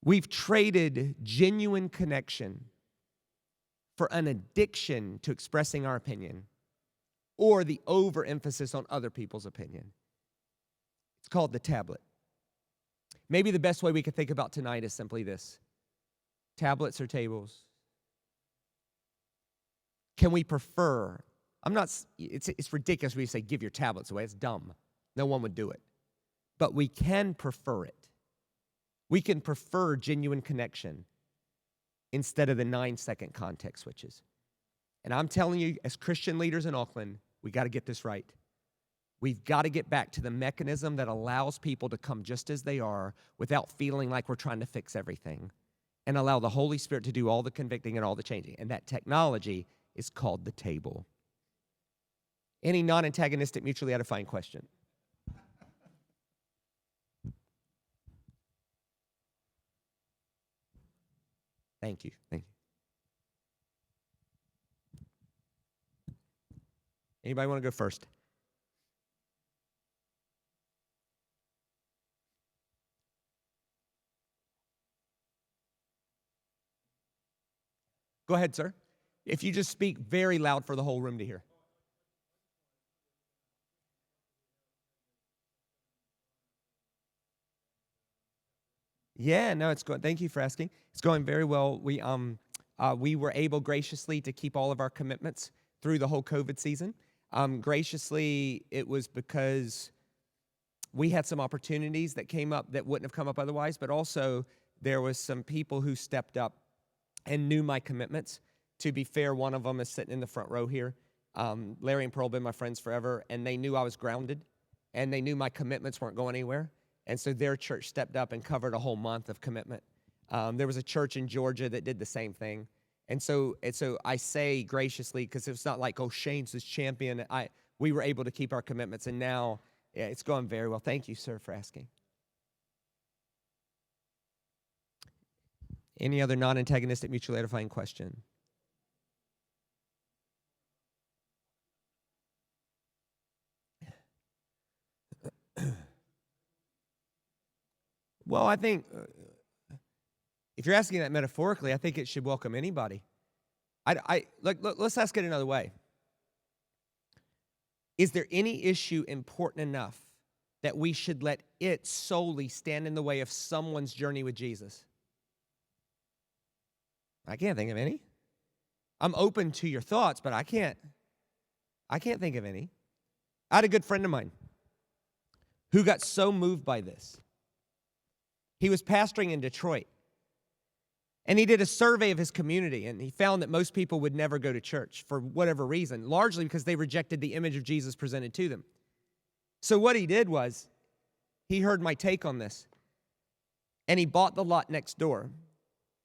We've traded genuine connection for an addiction to expressing our opinion or the overemphasis on other people's opinion. It's called the tablet. Maybe the best way we could think about tonight is simply this. Tablets or tables? Can we prefer? It's ridiculous when you say give your tablets away. It's dumb. No one would do it. But we can prefer it. We can prefer genuine connection instead of the 9-second context switches. And I'm telling you, as Christian leaders in Auckland, we got to get this right. We've got to get back to the mechanism that allows people to come just as they are without feeling like we're trying to fix everything and allow the Holy Spirit to do all the convicting and all the changing. And that technology is called the table. Any non-antagonistic, mutually edifying question? Thank you. Thank you. Anybody want to go first? Go ahead, sir. If you just speak very loud for the whole room to hear. Yeah, no, it's going. Thank you for asking. It's going very well. We were able graciously to keep all of our commitments through the whole COVID season. Graciously, it was because we had some opportunities that came up that wouldn't have come up otherwise, but also there was some people who stepped up and knew my commitments. To be fair, one of them is sitting in the front row here. Larry and Pearl have been my friends forever, and they knew I was grounded, and they knew my commitments weren't going anywhere. And so their church stepped up and covered a whole month of commitment. There was a church in Georgia that did the same thing. And so I say graciously, because it's not like, oh, Shane's this champion. We were able to keep our commitments, and now it's going very well. Thank you, sir, for asking. Any other non-antagonistic, mutually edifying question? Well, I think if you're asking that metaphorically, I think it should welcome anybody. Let's ask it another way. Is there any issue important enough that we should let it solely stand in the way of someone's journey with Jesus? I can't think of any. I'm open to your thoughts, but I can't think of any. I had a good friend of mine who got so moved by this. He was pastoring in Detroit, and he did a survey of his community, and he found that most people would never go to church for whatever reason, largely because they rejected the image of Jesus presented to them. So what he did was, he heard my take on this, and he bought the lot next door,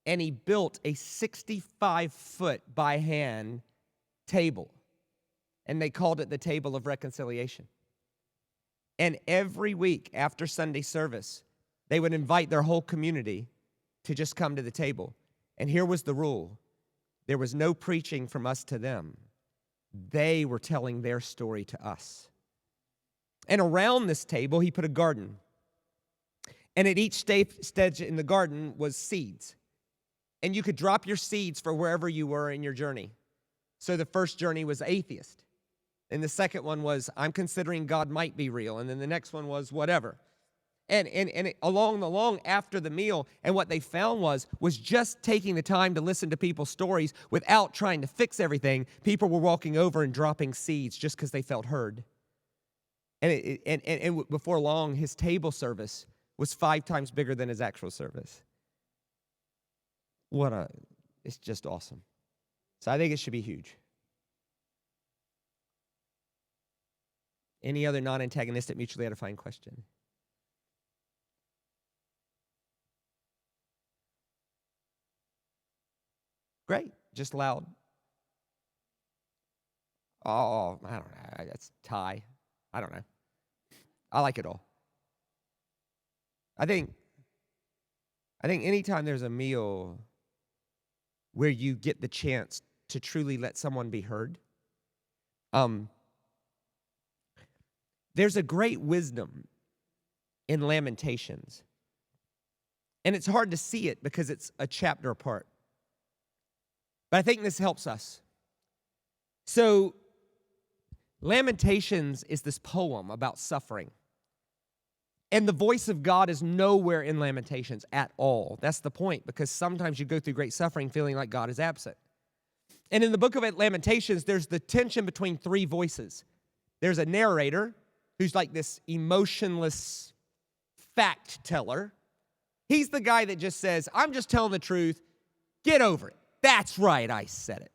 and he built a 65-foot by hand table, and they called it the Table of Reconciliation. And every week after Sunday service, they would invite their whole community to just come to the table. And here was the rule. There was no preaching from us to them. They were telling their story to us. And around this table, he put a garden. And at each stage in the garden was seeds. And you could drop your seeds for wherever you were in your journey. So the first journey was atheist. And the second one was, I'm considering God might be real. And then the next one was whatever. And along after the meal, and what they found was just taking the time to listen to people's stories without trying to fix everything. People were walking over and dropping seeds just because they felt heard. And before long, his table service was 5 times bigger than his actual service. It's just awesome. So I think it should be huge. Any other non-antagonistic, mutually edifying question? Great, just loud. Oh, I don't know. That's tie. I don't know. I like it all. I think anytime there's a meal where you get the chance to truly let someone be heard, there's a great wisdom in Lamentations. And it's hard to see it because it's a chapter apart. But I think this helps us. So, Lamentations is this poem about suffering. And the voice of God is nowhere in Lamentations at all. That's the point, because sometimes you go through great suffering feeling like God is absent. And in the book of Lamentations, there's the tension between 3 voices. There's a narrator who's like this emotionless fact teller. He's the guy that just says, I'm just telling the truth. Get over it. That's right, I said it.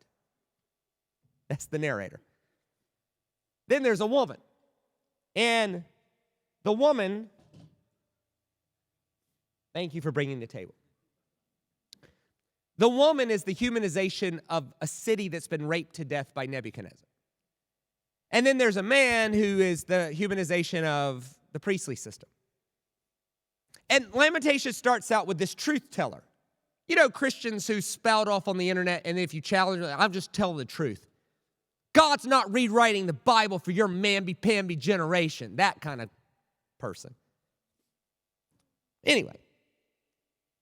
That's the narrator. Then there's a woman. And the woman, thank you for bringing the table. The woman is the humanization of a city that's been raped to death by Nebuchadnezzar. And then there's a man who is the humanization of the priestly system. And Lamentations starts out with this truth teller. You know, Christians who spout off on the internet, and if you challenge them, I'm just telling the truth. God's not rewriting the Bible for your mamby-pamby generation. That kind of person. Anyway,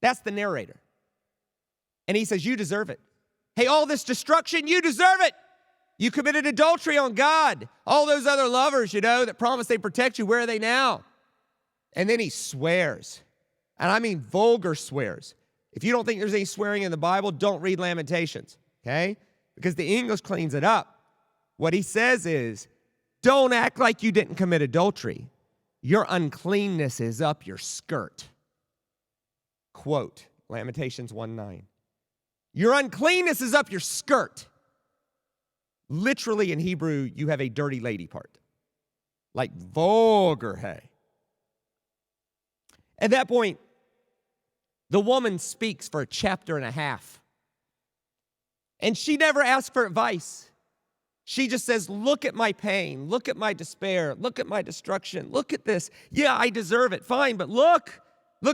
that's the narrator. And he says, you deserve it. Hey, all this destruction, you deserve it. You committed adultery on God. All those other lovers, that promised they'd protect you, where are they now? And then he swears. And I mean vulgar swears. If you don't think there's any swearing in the Bible, don't read Lamentations, okay? Because the English cleans it up. What he says is, don't act like you didn't commit adultery. Your uncleanness is up your skirt. Quote, Lamentations 1:9. Your uncleanness is up your skirt. Literally in Hebrew, you have a dirty lady part. Like vulgar, hey. At that point, the woman speaks for a chapter and a half. And she never asks for advice. She just says, look at my pain. Look at my despair. Look at my destruction. Look at this. Yeah, I deserve it. Fine, but look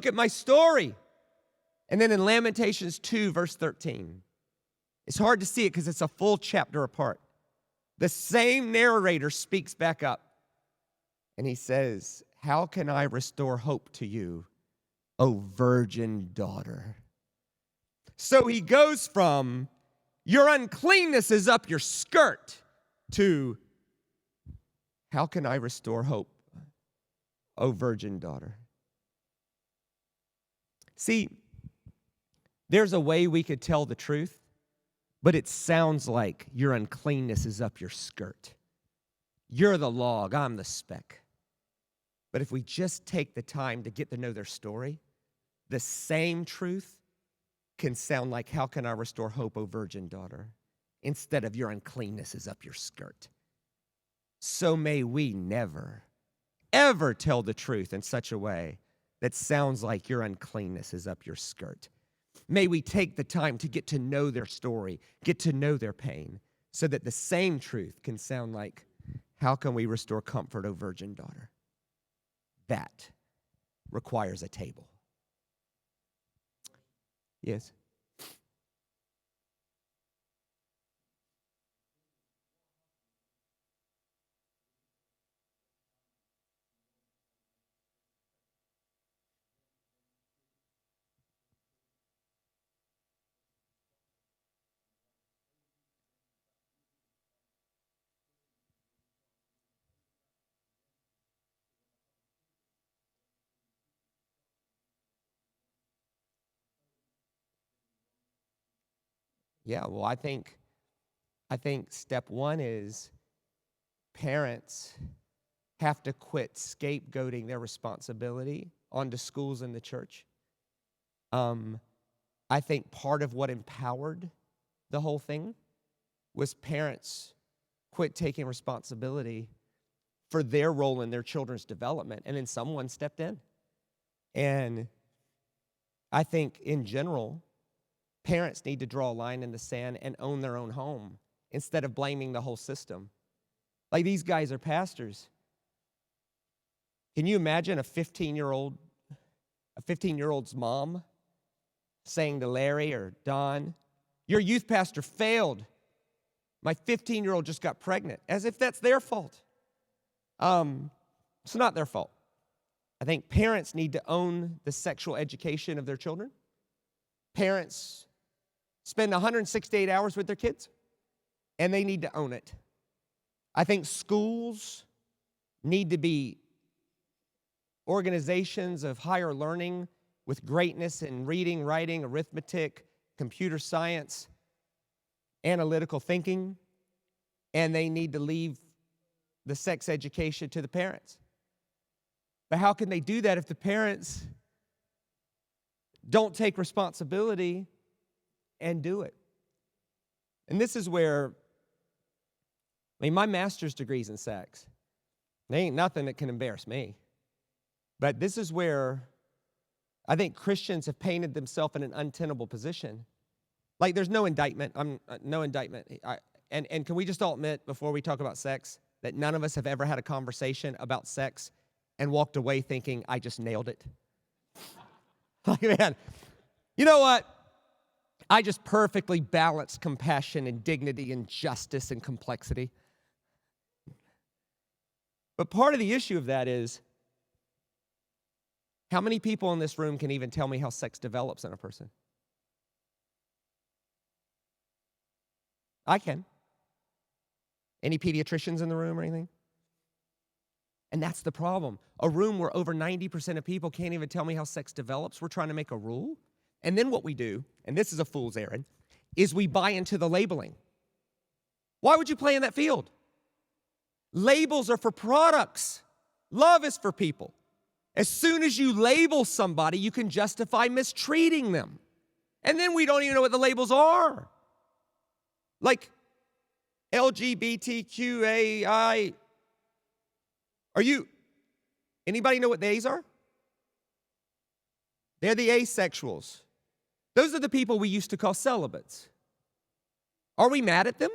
at my story. And then in Lamentations 2, verse 13, it's hard to see it because it's a full chapter apart. The same narrator speaks back up. And he says, how can I restore hope to you, O virgin daughter? So he goes from, your uncleanness is up your skirt, to, How can I restore hope, O virgin daughter? See, there's a way we could tell the truth, but it sounds like your uncleanness is up your skirt. You're the log, I'm the speck. But if we just take the time to get to know their story, the same truth can sound like, how can I restore hope, O virgin daughter? Instead of your uncleanness is up your skirt. So may we never, ever tell the truth in such a way that sounds like your uncleanness is up your skirt. May we take the time to get to know their story, get to know their pain, so that the same truth can sound like, how can we restore comfort, O virgin daughter? That requires a table. Yes? Yeah, well, I think step one is parents have to quit scapegoating their responsibility onto schools and the church. I think part of what empowered the whole thing was parents quit taking responsibility for their role in their children's development, and then someone stepped in. And I think in general, parents need to draw a line in the sand and own their own home instead of blaming the whole system. Like, these guys are pastors. Can you imagine a 15-year-old's mom saying to Larry or Don, your youth pastor failed. My 15-year-old just got pregnant, as if that's their fault. It's not their fault. I think parents need to own the sexual education of their children. Parents spend 168 hours with their kids, and they need to own it. I think schools need to be organizations of higher learning with greatness in reading, writing, arithmetic, computer science, analytical thinking, and they need to leave the sex education to the parents. But how can they do that if the parents don't take responsibility and do it? And this is where, my master's degree's in sex. There ain't nothing that can embarrass me. But this is where I think Christians have painted themselves in an untenable position. Like, there's no indictment. No indictment. And can we just all admit, before we talk about sex, that none of us have ever had a conversation about sex and walked away thinking, I just nailed it? Like, man, you know what? I just perfectly balanced compassion and dignity and justice and complexity. But part of the issue of that is, how many people in this room can even tell me how sex develops in a person? I can. Any pediatricians in the room or anything? And that's the problem. A room where over 90% of people can't even tell me how sex develops. We're trying to make a rule. And then what we do, and this is a fool's errand, is we buy into the labeling. Why would you play in that field? Labels are for products. Love is for people. As soon as you label somebody, you can justify mistreating them. And then we don't even know what the labels are. Like LGBTQAI. Anybody know what the A's are? They're the asexuals. Those are the people we used to call celibates. Are we mad at them?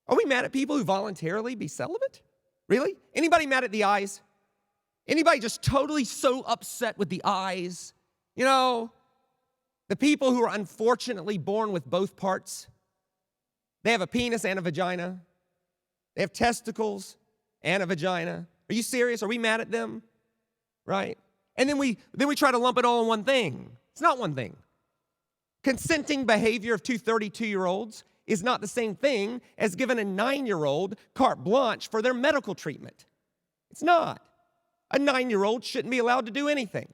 Are we mad at people who voluntarily be celibate? Really? Anybody mad at the I's? Anybody just totally so upset with the I's? You know, the people who are unfortunately born with both parts. They have a penis and a vagina. They have testicles and a vagina. Are you serious? Are we mad at them? Right? And then we try to lump it all in one thing. It's not one thing. Consenting behavior of two 32-year-olds is not the same thing as giving a 9-year-old carte blanche for their medical treatment. It's not. A 9-year-old shouldn't be allowed to do anything.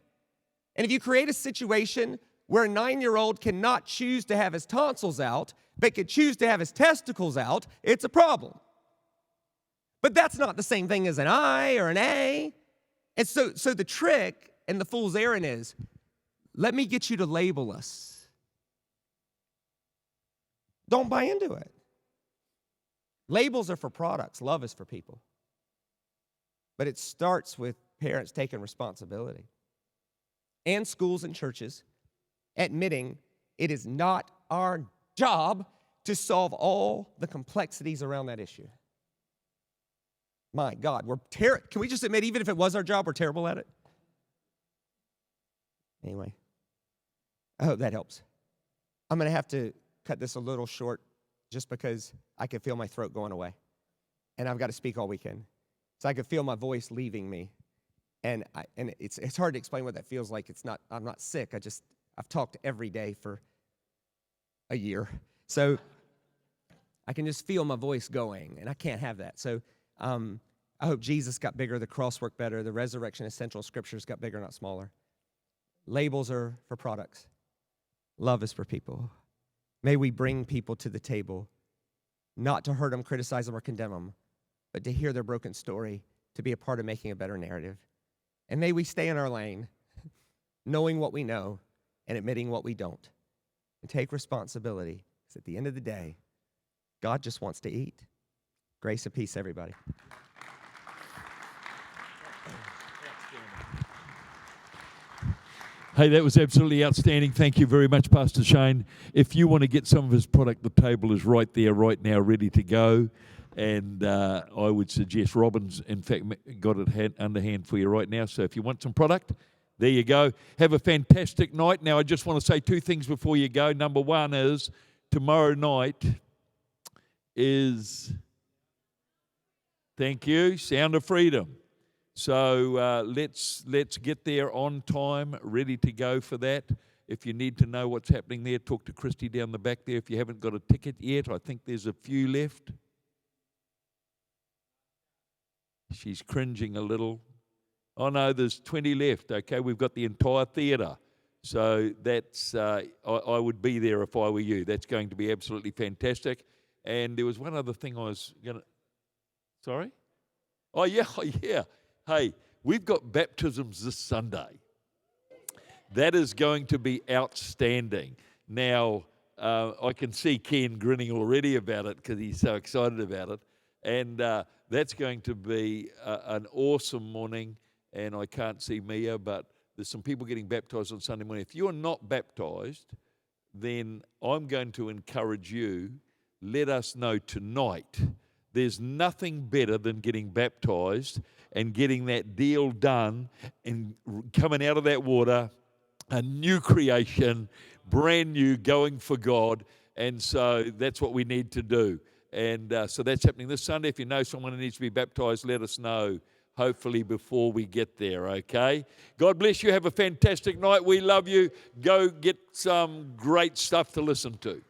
And if you create a situation where a 9-year-old cannot choose to have his tonsils out, but could choose to have his testicles out, it's a problem. But that's not the same thing as an I or an A. And so the trick and the fool's errand is, let me get you to label us. Don't buy into it. Labels are for products. Love is for people. But it starts with parents taking responsibility. And schools and churches admitting it is not our job to solve all the complexities around that issue. My God, can we just admit, even if it was our job, we're terrible at it? Anyway, I hope that helps. I'm going to have to cut this a little short just because I can feel my throat going away. And I've got to speak all weekend. So I could feel my voice leaving me. And it's hard to explain what that feels like. I'm not sick. I've talked every day for a year. So I can just feel my voice going, and I can't have that. So I hope Jesus got bigger, the cross worked better, the resurrection essential scriptures got bigger, not smaller. Labels are for products. Love is for people. May we bring people to the table, not to hurt them, criticize them, or condemn them, but to hear their broken story, to be a part of making a better narrative. And may we stay in our lane, knowing what we know and admitting what we don't, and take responsibility, because at the end of the day, God just wants to eat. Grace and peace, everybody. Hey, that was absolutely outstanding. Thank you very much, Pastor Shane. If you want to get some of his product, the table is right there, right now, ready to go. And I would suggest Robin's, in fact, got it underhand for you right now. So if you want some product, there you go. Have a fantastic night. Now, I just want to say 2 things before you go. Number 1 is tomorrow night is, thank you, Sound of Freedom. So let's get there on time, ready to go for that. If you need to know what's happening there, talk to Christy down the back there. If you haven't got a ticket yet, I think there's a few left. She's cringing a little. Oh, no, there's 20 left. Okay, we've got the entire theatre. So that's, I would be there if I were you. That's going to be absolutely fantastic. And there was one other thing I was going to, sorry? Oh, yeah. Hey, we've got baptisms this Sunday. That is going to be outstanding. Now, I can see Ken grinning already about it because he's so excited about it. And that's going to be an awesome morning. And I can't see Mia, but there's some people getting baptized on Sunday morning. If you're not baptized, then I'm going to encourage you, let us know tonight. There's nothing better than getting baptized and getting that deal done and coming out of that water, a new creation, brand new, going for God. And so that's what we need to do. And so that's happening this Sunday. If you know someone who needs to be baptized, let us know, hopefully before we get there, okay? God bless you. Have a fantastic night. We love you. Go get some great stuff to listen to.